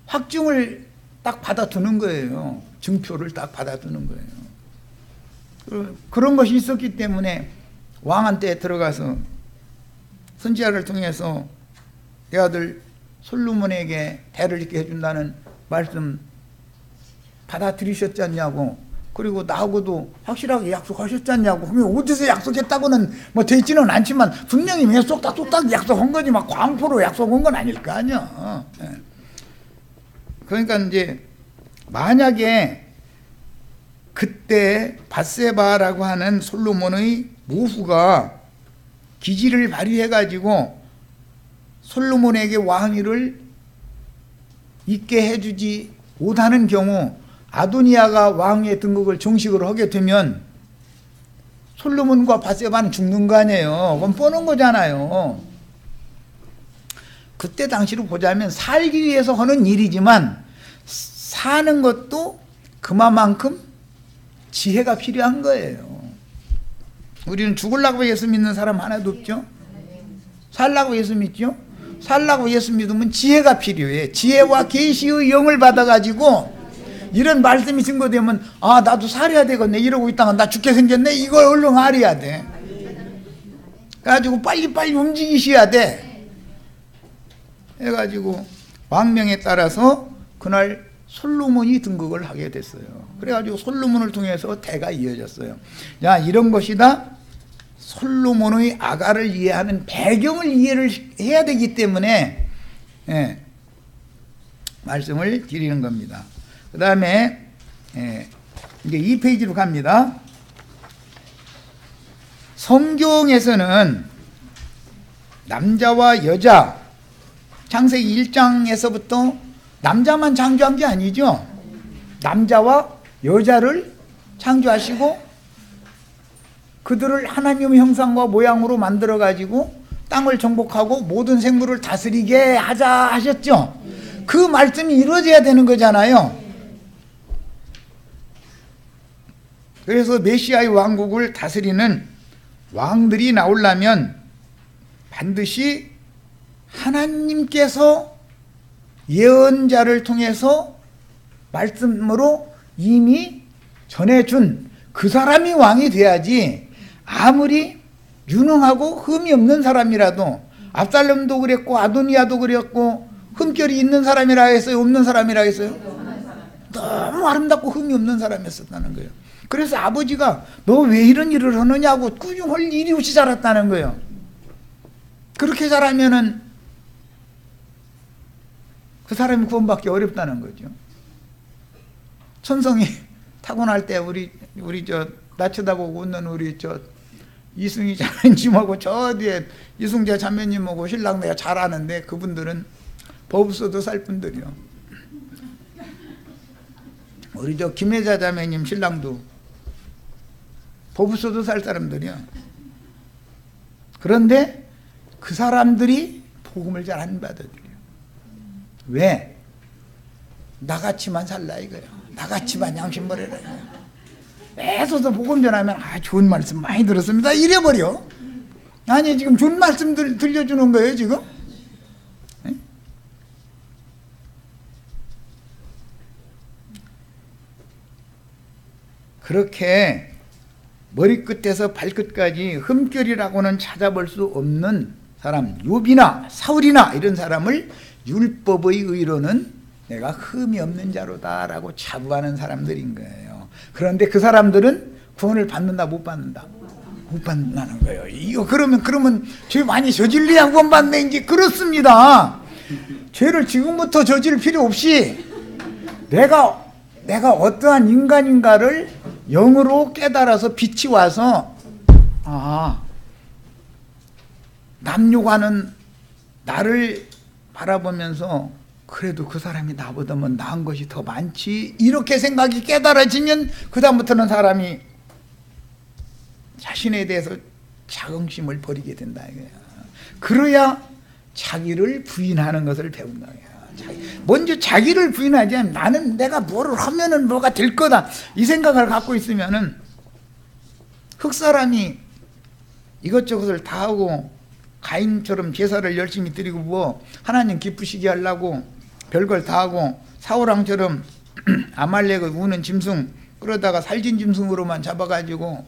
확증을 딱 받아두는 거예요. 증표를 딱 받아두는 거예요. 그런 것이 있었기 때문에 왕한테 들어가서 선지자를 통해서 내 아들 솔로몬에게 대를 잇게 해준다는 말씀 받아들이셨지 않냐고, 그리고 나하고도 확실하게 약속하셨지 않냐고. 그러면 어디서 약속했다고는 뭐 되지는 않지만 분명히 쏙딱 약속한 거지, 막 광포로 약속한 건 아닐 거 아니야. 그러니까 이제 만약에 그때 밧세바라고 하는 솔로몬의 모후가 기지를 발휘해가지고 솔로몬에게 왕위를 있게 해주지 못하는 경우, 아도니아가 왕위에 등극을 정식으로 하게 되면 솔로몬과 밧세바는 죽는 거 아니에요. 그건 뻔한 거잖아요. 그때 당시로 보자면 살기 위해서 하는 일이지만 사는 것도 그만큼 지혜가 필요한 거예요. 우리는 죽으려고 예수 믿는 사람 하나도 없죠. 살라고 예수 믿죠. 살라고 예수 믿으면 지혜가 필요해. 지혜와 계시의 영을 받아가지고 이런 말씀이 증거되면, 아, 나도 살아야 되겠네, 이러고 있다가 나 죽게 생겼네, 이걸 얼른 알아야 돼. 그래가지고 빨리빨리 움직이셔야 돼. 해가지고 왕명에 따라서 그날 솔로몬이 등극을 하게 됐어요. 그래가지고 솔로몬을 통해서 대가 이어졌어요. 자, 이런 것이다. 솔로몬의 아가를 이해하는 배경을 이해를 해야 되기 때문에 말씀을 드리는 겁니다. 그 다음에 이제 2페이지로 갑니다. 성경에서는 남자와 여자, 창세기 1장에서부터 남자만 창조한 게 아니죠. 남자와 여자를 창조하시고 그들을 하나님의 형상과 모양으로 만들어 가지고 땅을 정복하고 모든 생물을 다스리게 하자 하셨죠. 그 말씀이 이루어져야 되는 거잖아요. 그래서 메시아의 왕국을 다스리는 왕들이 나오려면 반드시 하나님께서 예언자를 통해서 말씀으로 이미 전해준 그 사람이 왕이 돼야지, 아무리 유능하고 흠이 없는 사람이라도, 압살롬도 그랬고 아도니아도 그랬고, 흠결이 있는 사람이라 했어요, 없는 사람이라 했어요? 너무 아름답고 흠이 없는 사람이었다는 거예요. 그래서 아버지가 너 왜 이런 일을 하느냐고 꾸중할 일이 없이 자랐다는 거예요. 그렇게 자라면은 그 사람이 구원받기 어렵다는 거죠. 천성이 타고날 때 우리 나 쳐다보고 웃는 우리 이승희 자매님하고 저 뒤에 이승재 자매님하고 신랑 내가 잘 아는데, 그분들은 법수도 살 분들이요. 우리 김혜자 자매님 신랑도 법수도 살 사람들이요. 그런데 그 사람들이 복음을 잘 안 받아들여요. 왜? 나같이만 살라 이거예요. 나같이만 양심 버려라 이거예요. 애써서 복음 전하면, 아, 좋은 말씀 많이 들었습니다, 이래버려. 아니 지금 준 말씀 들려주는 거예요 지금? 네? 그렇게 머리끝에서 발끝까지 흠결이라고는 찾아볼 수 없는 사람, 욥이나 사울이나 이런 사람을 율법의 의로는 내가 흠이 없는 자로다라고 자부하는 사람들인 거예요. 그런데 그 사람들은 구원을 받는다 못 받는다? 못 받는다는 거예요. 이거 그러면 죄 많이 저질러야 구원 받네. 이제 그렇습니다. 죄를 지금부터 저질 필요 없이 내가 어떠한 인간인가를 영으로 깨달아서 빛이 와서 남녀가는 나를 바라보면서 그래도 그 사람이 나보다 뭐 나은 것이 더 많지 이렇게 생각이 깨달아지면 그 다음부터는 사람이 자신에 대해서 자긍심을 버리게 된다 이거야. 그래야 자기를 부인하는 것을 배운다. 먼저 자기를 부인하지 않으면 나는 내가 뭐를 하면은 뭐가 될 거다 이 생각을 갖고 있으면은 흑사람이 이것저것을 다 하고 가인처럼 제사를 열심히 드리고 뭐 하나님 기쁘시게 하려고 별걸 다 하고 사울왕처럼 아말렉을 우는 짐승 그러다가 살진 짐승으로만 잡아가지고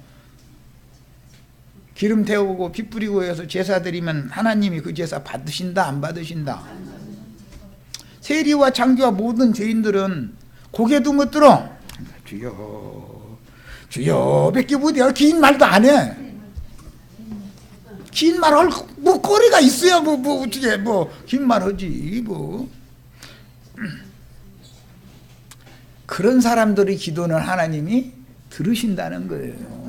기름 태우고 피 뿌리고 해서 제사 드리면 하나님이 그 제사 받으신다 안 받으신다? 세리와 창기와 모든 죄인들은 고개도 못 들어. 주여 주여 밖에 못해요. 긴 말도 안 해. 긴 말 할 뭐 거리가 있어야 뭐 어떻게 뭐 긴 말 하지 뭐. 그런 사람들의 기도는 하나님이 들으신다는 거예요.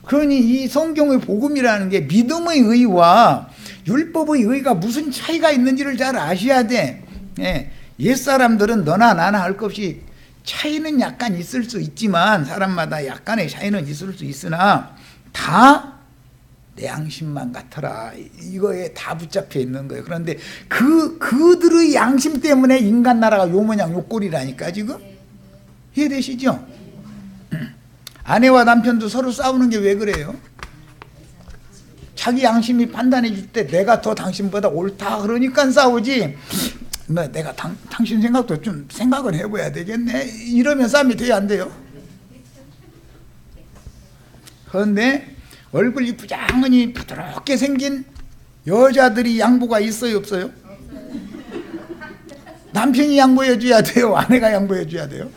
그러니 이 성경의 복음이라는 게 믿음의 의와 율법의 의가 무슨 차이가 있는지를 잘 아셔야 돼. 옛사람들은 너나 나나 할 것 없이 차이는 약간 있을 수 있지만 사람마다 약간의 차이는 있을 수 있으나 다 내 양심만 같아라 이거에 다 붙잡혀 있는 거예요. 그런데 그들의 양심 때문에 인간 나라가 요 모양 요 꼴이라니까 지금 이해되시죠? 아내와 남편도 서로 싸우는 게 왜 그래요? 자기 양심이 판단해 줄 때 내가 더 당신보다 옳다 그러니까 싸우지 뭐 내가 당신 생각도 좀 생각을 해봐야 되겠네 이러면 싸움이 돼야 안 돼요? 그런데 얼굴이 부장하니 부드럽게 생긴 여자들이 양보가 있어요 없어요? 남편이 양보해 줘야 돼요? 아내가 양보해 줘야 돼요?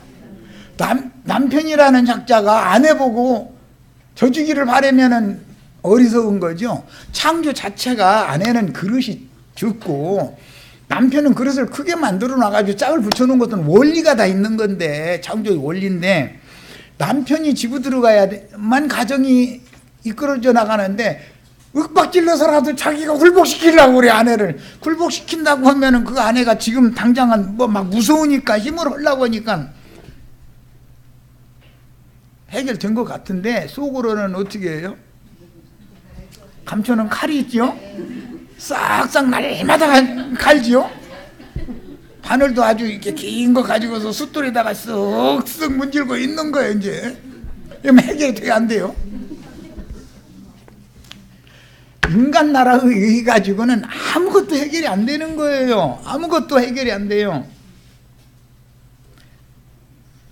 남편이라는 작자가 아내 보고 져주기를 바라면은 어리석은 거죠. 창조 자체가 아내는 그릇이 적고 남편은 그릇을 크게 만들어 놔가지고 짝을 붙여놓은 것은 원리가 다 있는 건데 창조의 원리인데 남편이 지고 들어가야만 가정이 이끌어져 나가는데 윽박질러서라도 자기가 굴복시키려고 그래. 아내를 굴복시킨다고 하면은 그 아내가 지금 당장은 뭐 막 무서우니까 힘을 하려고 하니까 해결된 것 같은데 속으로는 어떻게 해요? 감초는 칼이 있죠? 싹싹 날마다 갈지요? 바늘도 아주 이렇게 긴 거 가지고서 숫돌에다가 쓱쓱 문질고 있는 거예요 이제. 이러면 해결이 돼야 안 돼요? 인간 나라의 의 가지고는 아무것도 해결이 안 되는 거예요. 아무것도 해결이 안 돼요.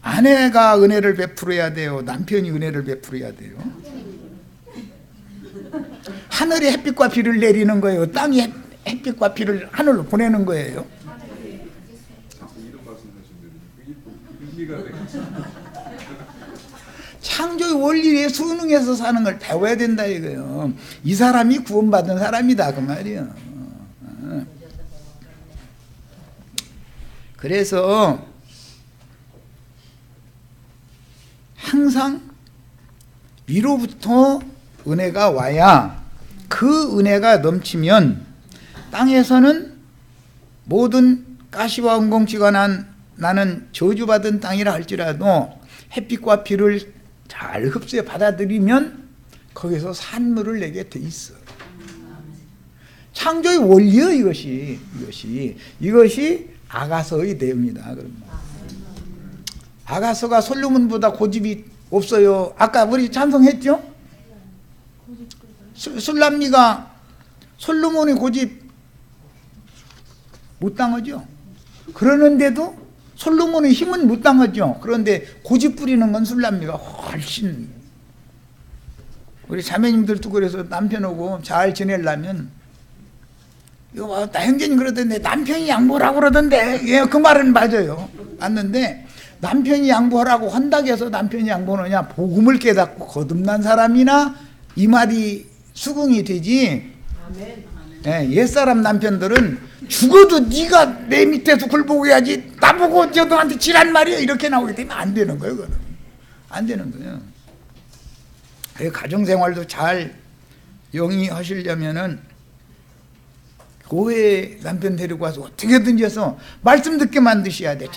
아내가 은혜를 베풀어야 돼요? 남편이 은혜를 베풀어야 돼요? 하늘이 햇빛과 비를 내리는 거예요? 땅이 햇빛과 비를 하늘로 보내는 거예요? 창조의 원리에 순응해서 사는 걸 배워야 된다 이거예요. 이 사람이 구원받은 사람이다 그 말이에요. 그래서 항상 위로부터 은혜가 와야 그 은혜가 넘치면 땅에서는 모든 가시와 은공치가 나는 저주받은 땅이라 할지라도 햇빛과 비를 잘 흡수해 받아들이면 거기서 산물을 내게 돼 있어. 창조의 원리요 이것이 아가서의 내용이다. 그러면 아가서가 솔로몬보다 고집이 없어요. 아까 우리 찬송했죠? 술람미가 솔로몬이 고집 못 당하죠. 그러는데도 솔로몬의 힘은 못 당하죠. 그런데 고집 부리는 건 술람미가 훨씬. 우리 자매님들도 그래서 남편하고 잘 지내려면 이거 봐, 나 형제님 그러던데 남편이 양보하라고 그러던데. 예, 그 말은 맞아요. 맞는데 남편이 양보하라고 한다고 해서 남편이 양보하느냐, 복음을 깨닫고 거듭난 사람이나 이 말이 수긍이 되지. 예, 옛사람 남편들은 죽어도 네가 내 밑에서 굴보고 해야지 나보고 너한테 지란 말이야 이렇게 나오게 되면 안 되는 거예요. 그거는 안 되는 거예요. 가정생활도 잘 영위하시려면은 교회 남편 데리고 와서 어떻게든지 해서 말씀 듣게 만드셔야 돼.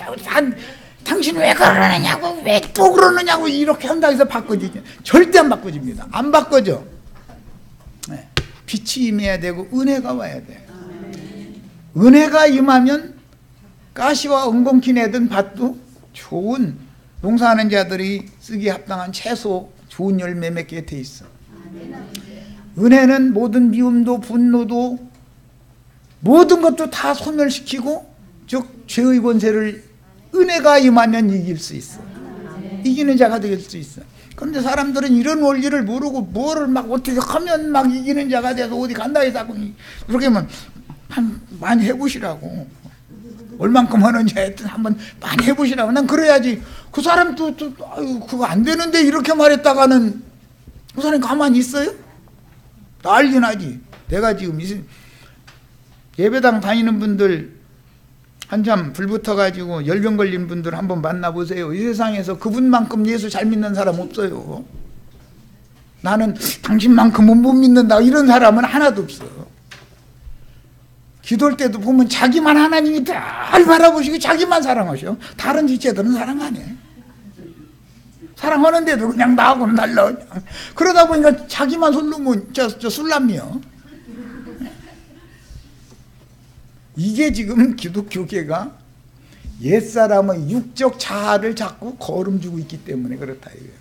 당신 왜 그러느냐고, 왜 또 그러느냐고 이렇게 한다고 해서 바꿔지지. 절대 안 바꿔집니다. 안 바꿔져. 네. 빛이 임해야 되고 은혜가 와야 돼. 은혜가 임하면 가시와 엉겅퀴 내던 밭도 좋은 농사하는 자들이 쓰기에 합당한 채소, 좋은 열매 맺게 돼 있어. 은혜는 모든 미움도 분노도 모든 것도 다 소멸시키고, 즉 죄의 권세를 은혜가 임하면 이길 수 있어. 이기는 자가 될 수 있어. 그런데 사람들은 이런 원리를 모르고 뭐를 막 어떻게 하면 막 이기는 자가 돼서 어디 간다 해서 그렇게 하면 많이 해보시라고. 얼만큼 하는지 하여튼 한번 많이 해보시라고. 난 그래야지. 그 사람도 아유 그거 안 되는데 이렇게 말했다가는 그 사람이 가만히 있어요? 난리 나지. 내가 지금 예배당 다니는 분들 한참 불붙어가지고 열병 걸린 분들 한번 만나보세요. 이 세상에서 그분만큼 예수 잘 믿는 사람 없어요. 나는 당신만큼은 못 믿는다 이런 사람은 하나도 없어. 기도할 때도 보면 자기만 하나님이 잘 바라보시고 자기만 사랑하셔. 다른 지체들은 사랑 안 해. 사랑하는데도 그냥 나하고는 달라. 그러다 보니까 자기만 솔로몬 술람이요. 이게 지금 기독교계가 옛사람의 육적 자아를 자꾸 거름 주고 있기 때문에 그렇다 이거예요.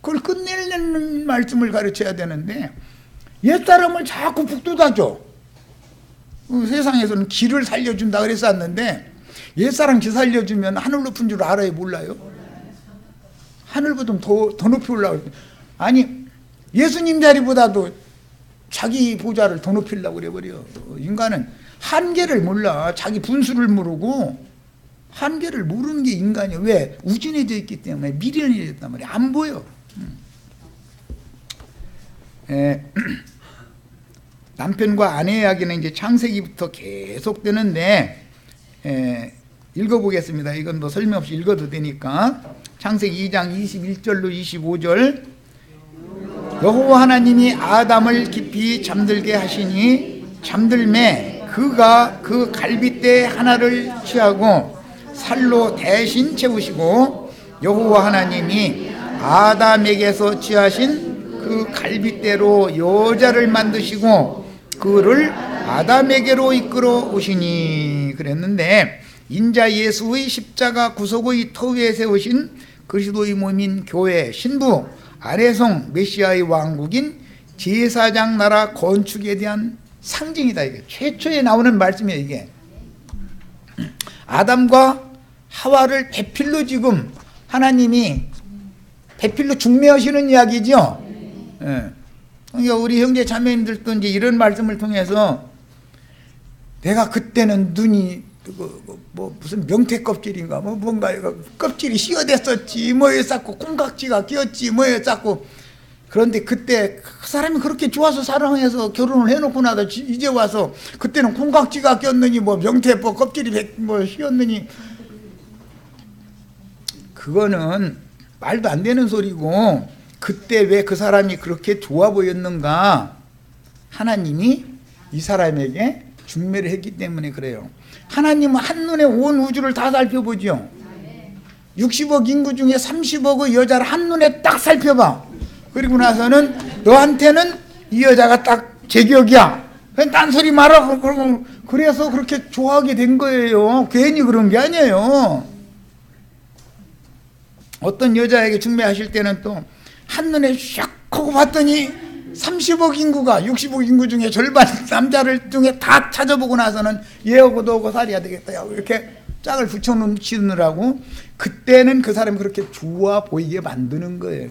그걸 끝내는 말씀을 가르쳐야 되는데 옛사람을 자꾸 북돋아줘. 세상에서는 기를 살려준다 그랬었는데 옛사람 기 살려주면 하늘 높은 줄 알아요? 몰라요? 하늘보다 더 높이 올라가요. 아니 예수님 자리보다도 자기 보좌를 더 높이려고 그래버려. 인간은 한계를 몰라. 자기 분수를 모르고 한계를 모르는 게 인간이야. 왜? 우진해져 있기 때문에. 미련이 됐단 말이야. 안 보여. 남편과 아내 이야기는 이제 창세기부터 계속되는데 읽어보겠습니다. 이건 뭐 설명 없이 읽어도 되니까. 창세기 2장 21절로 25절. 여호와 하나님이 아담을 깊이 잠들게 하시니 잠들매 그가 그 갈빗대 하나를 취하고 살로 대신 채우시고 여호와 하나님이 아담에게서 취하신 그 갈빗대로 여자를 만드시고 그를 아담에게로 이끌어 오시니 그랬는데 인자 예수의 십자가 구속의 터 위에 세우신 그리스도의 몸인 교회 신부 아래성 메시아의 왕국인 제사장 나라 건축에 대한 상징이다. 이게 최초에 나오는 말씀이에요. 이게 아담과 하와를 배필로 지금 하나님이 배필로 중매하시는 이야기죠. 그러니까 우리 형제 자매님들도 이제 이런 말씀을 통해서 내가 그때는 눈이 뭐 무슨 명태 껍질인가 뭐 뭔가 껍질이 씌어댔었지 뭐였었고 콩깍지가 끼었지 뭐였었고 그런데 그때 그 사람이 그렇게 좋아서 사랑해서 결혼을 해놓고 나서 이제 와서 그때는 콩깍지가 꼈느니 뭐 명태 뭐 껍질이 뭐 씌었느니 그거는 말도 안 되는 소리고 그때 왜 그 사람이 그렇게 좋아 보였는가 하나님이 이 사람에게 중매를 했기 때문에 그래요. 하나님은 한눈에 온 우주를 다 살펴보죠. 60억 인구 중에 30억의 여자를 한눈에 딱 살펴봐. 그리고 나서는 너한테는 이 여자가 딱 제격이야. 딴소리 말아. 그래서 그렇게 좋아하게 된 거예요. 괜히 그런 게 아니에요. 어떤 여자에게 중매하실 때는 또 한눈에 샥 하고 봤더니 30억 인구가 60억 인구 중에 절반 남자를 중에 다 찾아보고 나서는 얘하고 너하고 살아야 되겠다 이렇게 짝을 붙여놓으시느라고 그때는 그 사람이 그렇게 좋아 보이게 만드는 거예요.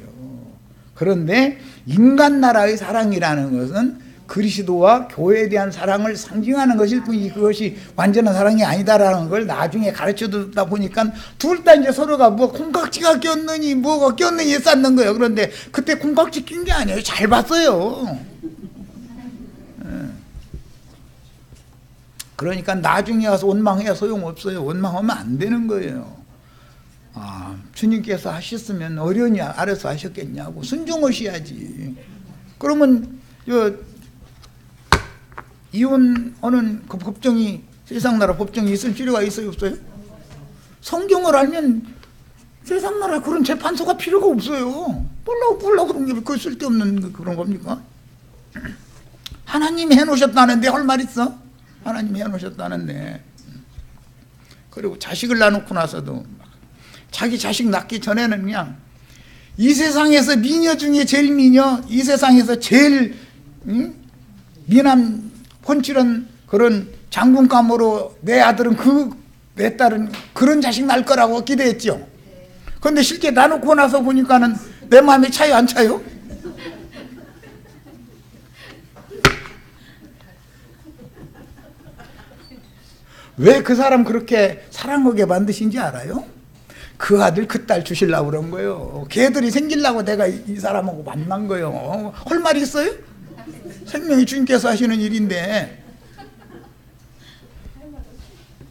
그런데 인간 나라의 사랑이라는 것은 그리스도와 교회에 대한 사랑을 상징하는 것일 뿐이지 그것이 완전한 사랑이 아니다라는 걸 나중에 가르쳐 주다 보니까 둘 다 이제 서로가 뭐 콩깍지가 꼈느니 뭐가 꼈느니 쌓는 거예요. 그런데 그때 콩깍지 낀 게 아니에요. 잘 봤어요. 그러니까 나중에 와서 원망해야 소용없어요. 원망하면 안 되는 거예요. 아, 주님께서 하셨으면 어려우니 알아서 하셨겠냐고 순종하셔야지. 그러면 이혼하는 그 법정이 세상 나라 법정이 있을 필요가 있어요, 없어요? 성경을 알면 세상 나라 그런 재판소가 필요가 없어요. 몰라 그런 게 그 쓸데없는 그런 겁니까? 하나님이 해놓으셨다는데 할 말 있어? 하나님이 해놓으셨다는데. 그리고 자식을 낳고 나서도 자기 자식 낳기 전에는 그냥 이 세상에서 미녀 중에 제일 미녀, 이 세상에서 제일 미남 훤칠한 그런 장군감으로 내 아들은 내 딸은 그런 자식 낳을 거라고 기대했죠. 그런데 실제 나놓고 나서 보니까는 내 마음이 차요, 안 차요? 왜 그 사람 그렇게 사랑하게 만드신지 알아요? 그 아들 그 딸 주시려고 그런 거예요. 걔들이 생기려고 내가 이 사람하고 만난 거예요. 할 말이 있어요? 생명이 주님께서 하시는 일인데.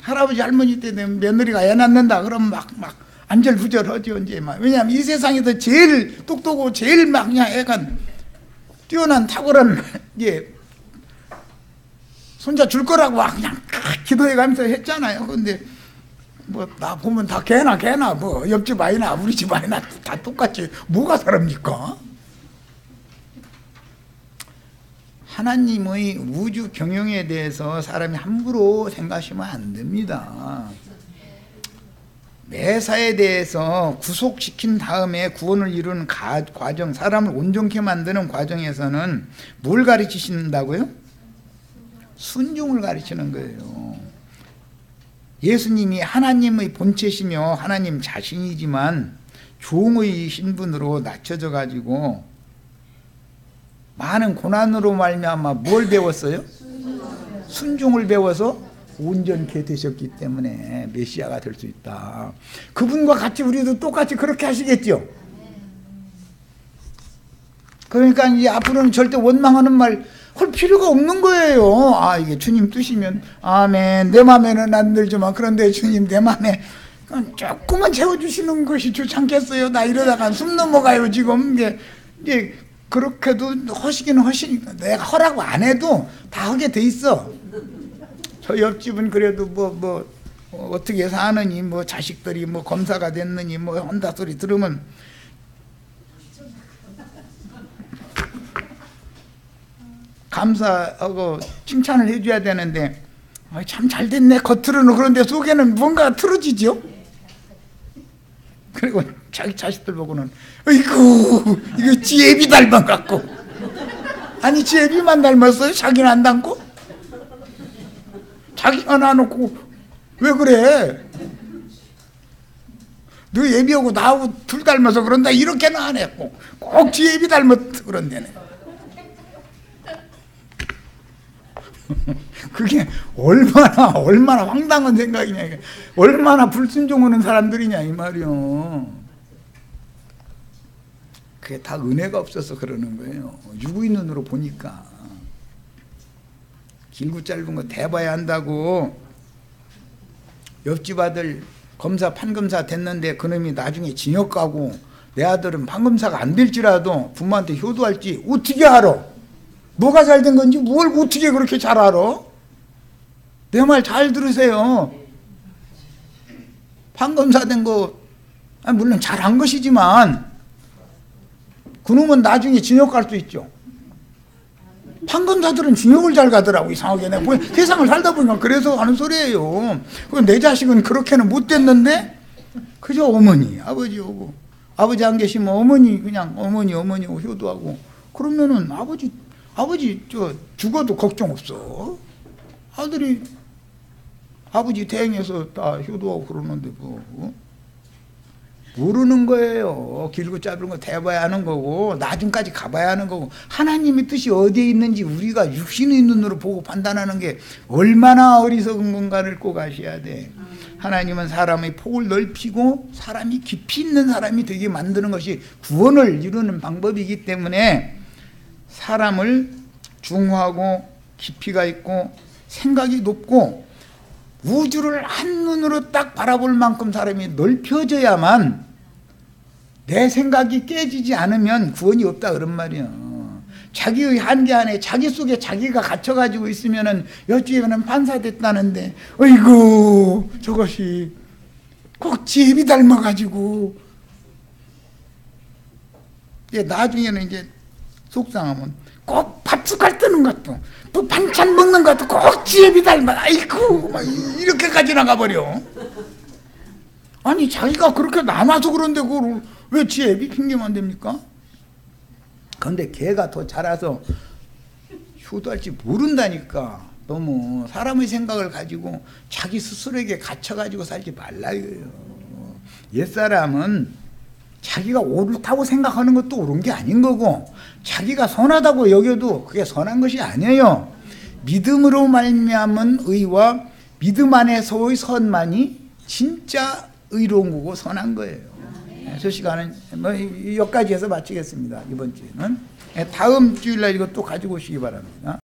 할아버지 할머니 때 되면 며느리가 애 낳는다 그러면 막 안절부절하죠. 이제 막. 왜냐하면 이 세상에서 제일 똑똑하고 제일 막 그냥 애가 뛰어난 탁월한 손자 줄 거라고 막 그냥 기도해가면서 했잖아요. 근데 뭐 나 보면 다 걔나 뭐 옆집 아이나 우리 집 아이나 다 똑같이 뭐가 다릅니까? 하나님의 우주 경영에 대해서 사람이 함부로 생각하시면 안 됩니다. 매사에 대해서 구속시킨 다음에 구원을 이루는 과정, 사람을 온전케 만드는 과정에서는 뭘 가르치신다고요? 순종을 가르치는 거예요. 예수님이 하나님의 본체시며 하나님 자신이지만 종의 신분으로 낮춰져 가지고 많은 고난으로 말미암아 뭘 배웠어요? 순종을 배워서 온전케 되셨기 때문에 메시아가 될 수 있다. 그분과 같이 우리도 똑같이 그렇게 하시겠죠. 그러니까 이제 앞으로는 절대 원망하는 말 할 필요가 없는 거예요. 아, 이게 주님 뜻이면 아멘. 내 마음에는 안 들지만 그런데 주님 내 마음에 조금만 채워주시는 것이 좋지 않겠어요? 나 이러다가 숨 넘어가요 지금. 이게 그렇게도 하시기는 하시니까 내가 허라고 안 해도 다 하게 돼 있어. 저 옆집은 그래도 뭐 어떻게 사느니 뭐 자식들이 뭐 검사가 됐느니 뭐 한다 소리 들으면 감사하고 칭찬을 해줘야 되는데 참 잘 됐네 겉으로는. 그런데 속에는 뭔가 틀어지죠. 그리고 자기 자식들 보고는 어이구 이거 지 애비 닮아 갖고. 아니 지 애비만 닮았어요? 자기는 안 닮고? 자기가 놔놓고 왜 그래? 너 애비하고 나하고 둘 닮아서 그런다 이렇게는 안 했고 꼭 지 애비 닮았 그런데네. 그게 얼마나 황당한 생각이냐, 이게. 얼마나 불순종하는 사람들이냐 이 말이요. 그게 다 은혜가 없어서 그러는 거예요. 유구의 눈으로 보니까. 길고 짧은 거 대봐야 한다고. 옆집 아들 검사 판검사 됐는데 그놈이 나중에 징역 가고 내 아들은 판검사가 안 될지라도 부모한테 효도할지 어떻게 알아? 뭐가 잘 된 건지 뭘 어떻게 그렇게 잘 알아? 내 말 잘 들으세요. 판검사 된 거 물론 잘한 것이지만 그놈은 나중에 징역 갈 수 있죠. 판검사들은 징역을 잘 가더라고. 이상하게 내가 세상을 살다 보니까 그래서 하는 소리예요. 내 자식은 그렇게는 못 됐는데 그저 어머니 아버지 오고 아버지 안 계시면 어머니 그냥 어머니 효도하고 그러면은 아버지 저 죽어도 걱정 없어. 아들이 아버지 대행해서 다 효도하고 그러는데 뭐 모르는 거예요. 길고 짧은 거 대봐야 하는 거고 나중까지 가봐야 하는 거고 하나님의 뜻이 어디에 있는지 우리가 육신의 눈으로 보고 판단하는 게 얼마나 어리석은 건가를 꼭 아셔야 돼. 하나님은 사람의 폭을 넓히고 사람이 깊이 있는 사람이 되게 만드는 것이 구원을 이루는 방법이기 때문에 사람을 중후하고 깊이가 있고 생각이 높고 우주를 한눈으로 딱 바라볼 만큼 사람이 넓혀져야만 내 생각이 깨지지 않으면 구원이 없다 그런 말이야. 자기의 한계 안에 자기 속에 자기가 갇혀가지고 있으면은 여쭈에는 판사 됐다는데 어이구 저것이 꼭 제비 닮아가지고 나중에는 이제 속상하면 꼭 밥숟갈 뜨는 것도 또 반찬 먹는 것도 꼭 지혜비 닮아. 아이고 막 이렇게까지 나가버려. 아니 자기가 그렇게 남아서 그런데 그걸 왜 지혜비 핑계만 됩니까? 근데 걔가 더 자라서 효도할지 모른다니까. 너무 사람의 생각을 가지고 자기 스스로에게 갇혀가지고 살지 말라 이거예요. 옛사람은 자기가 옳다고 생각하는 것도 옳은 게 아닌 거고 자기가 선하다고 여겨도 그게 선한 것이 아니에요. 믿음으로 말미암은 의와 믿음 안에서의 선만이 진짜 의로운 거고 선한 거예요. 저 시간은 뭐 여기까지 해서 마치겠습니다. 이번 주에는 다음 주일날 이것도 가지고 오시기 바랍니다.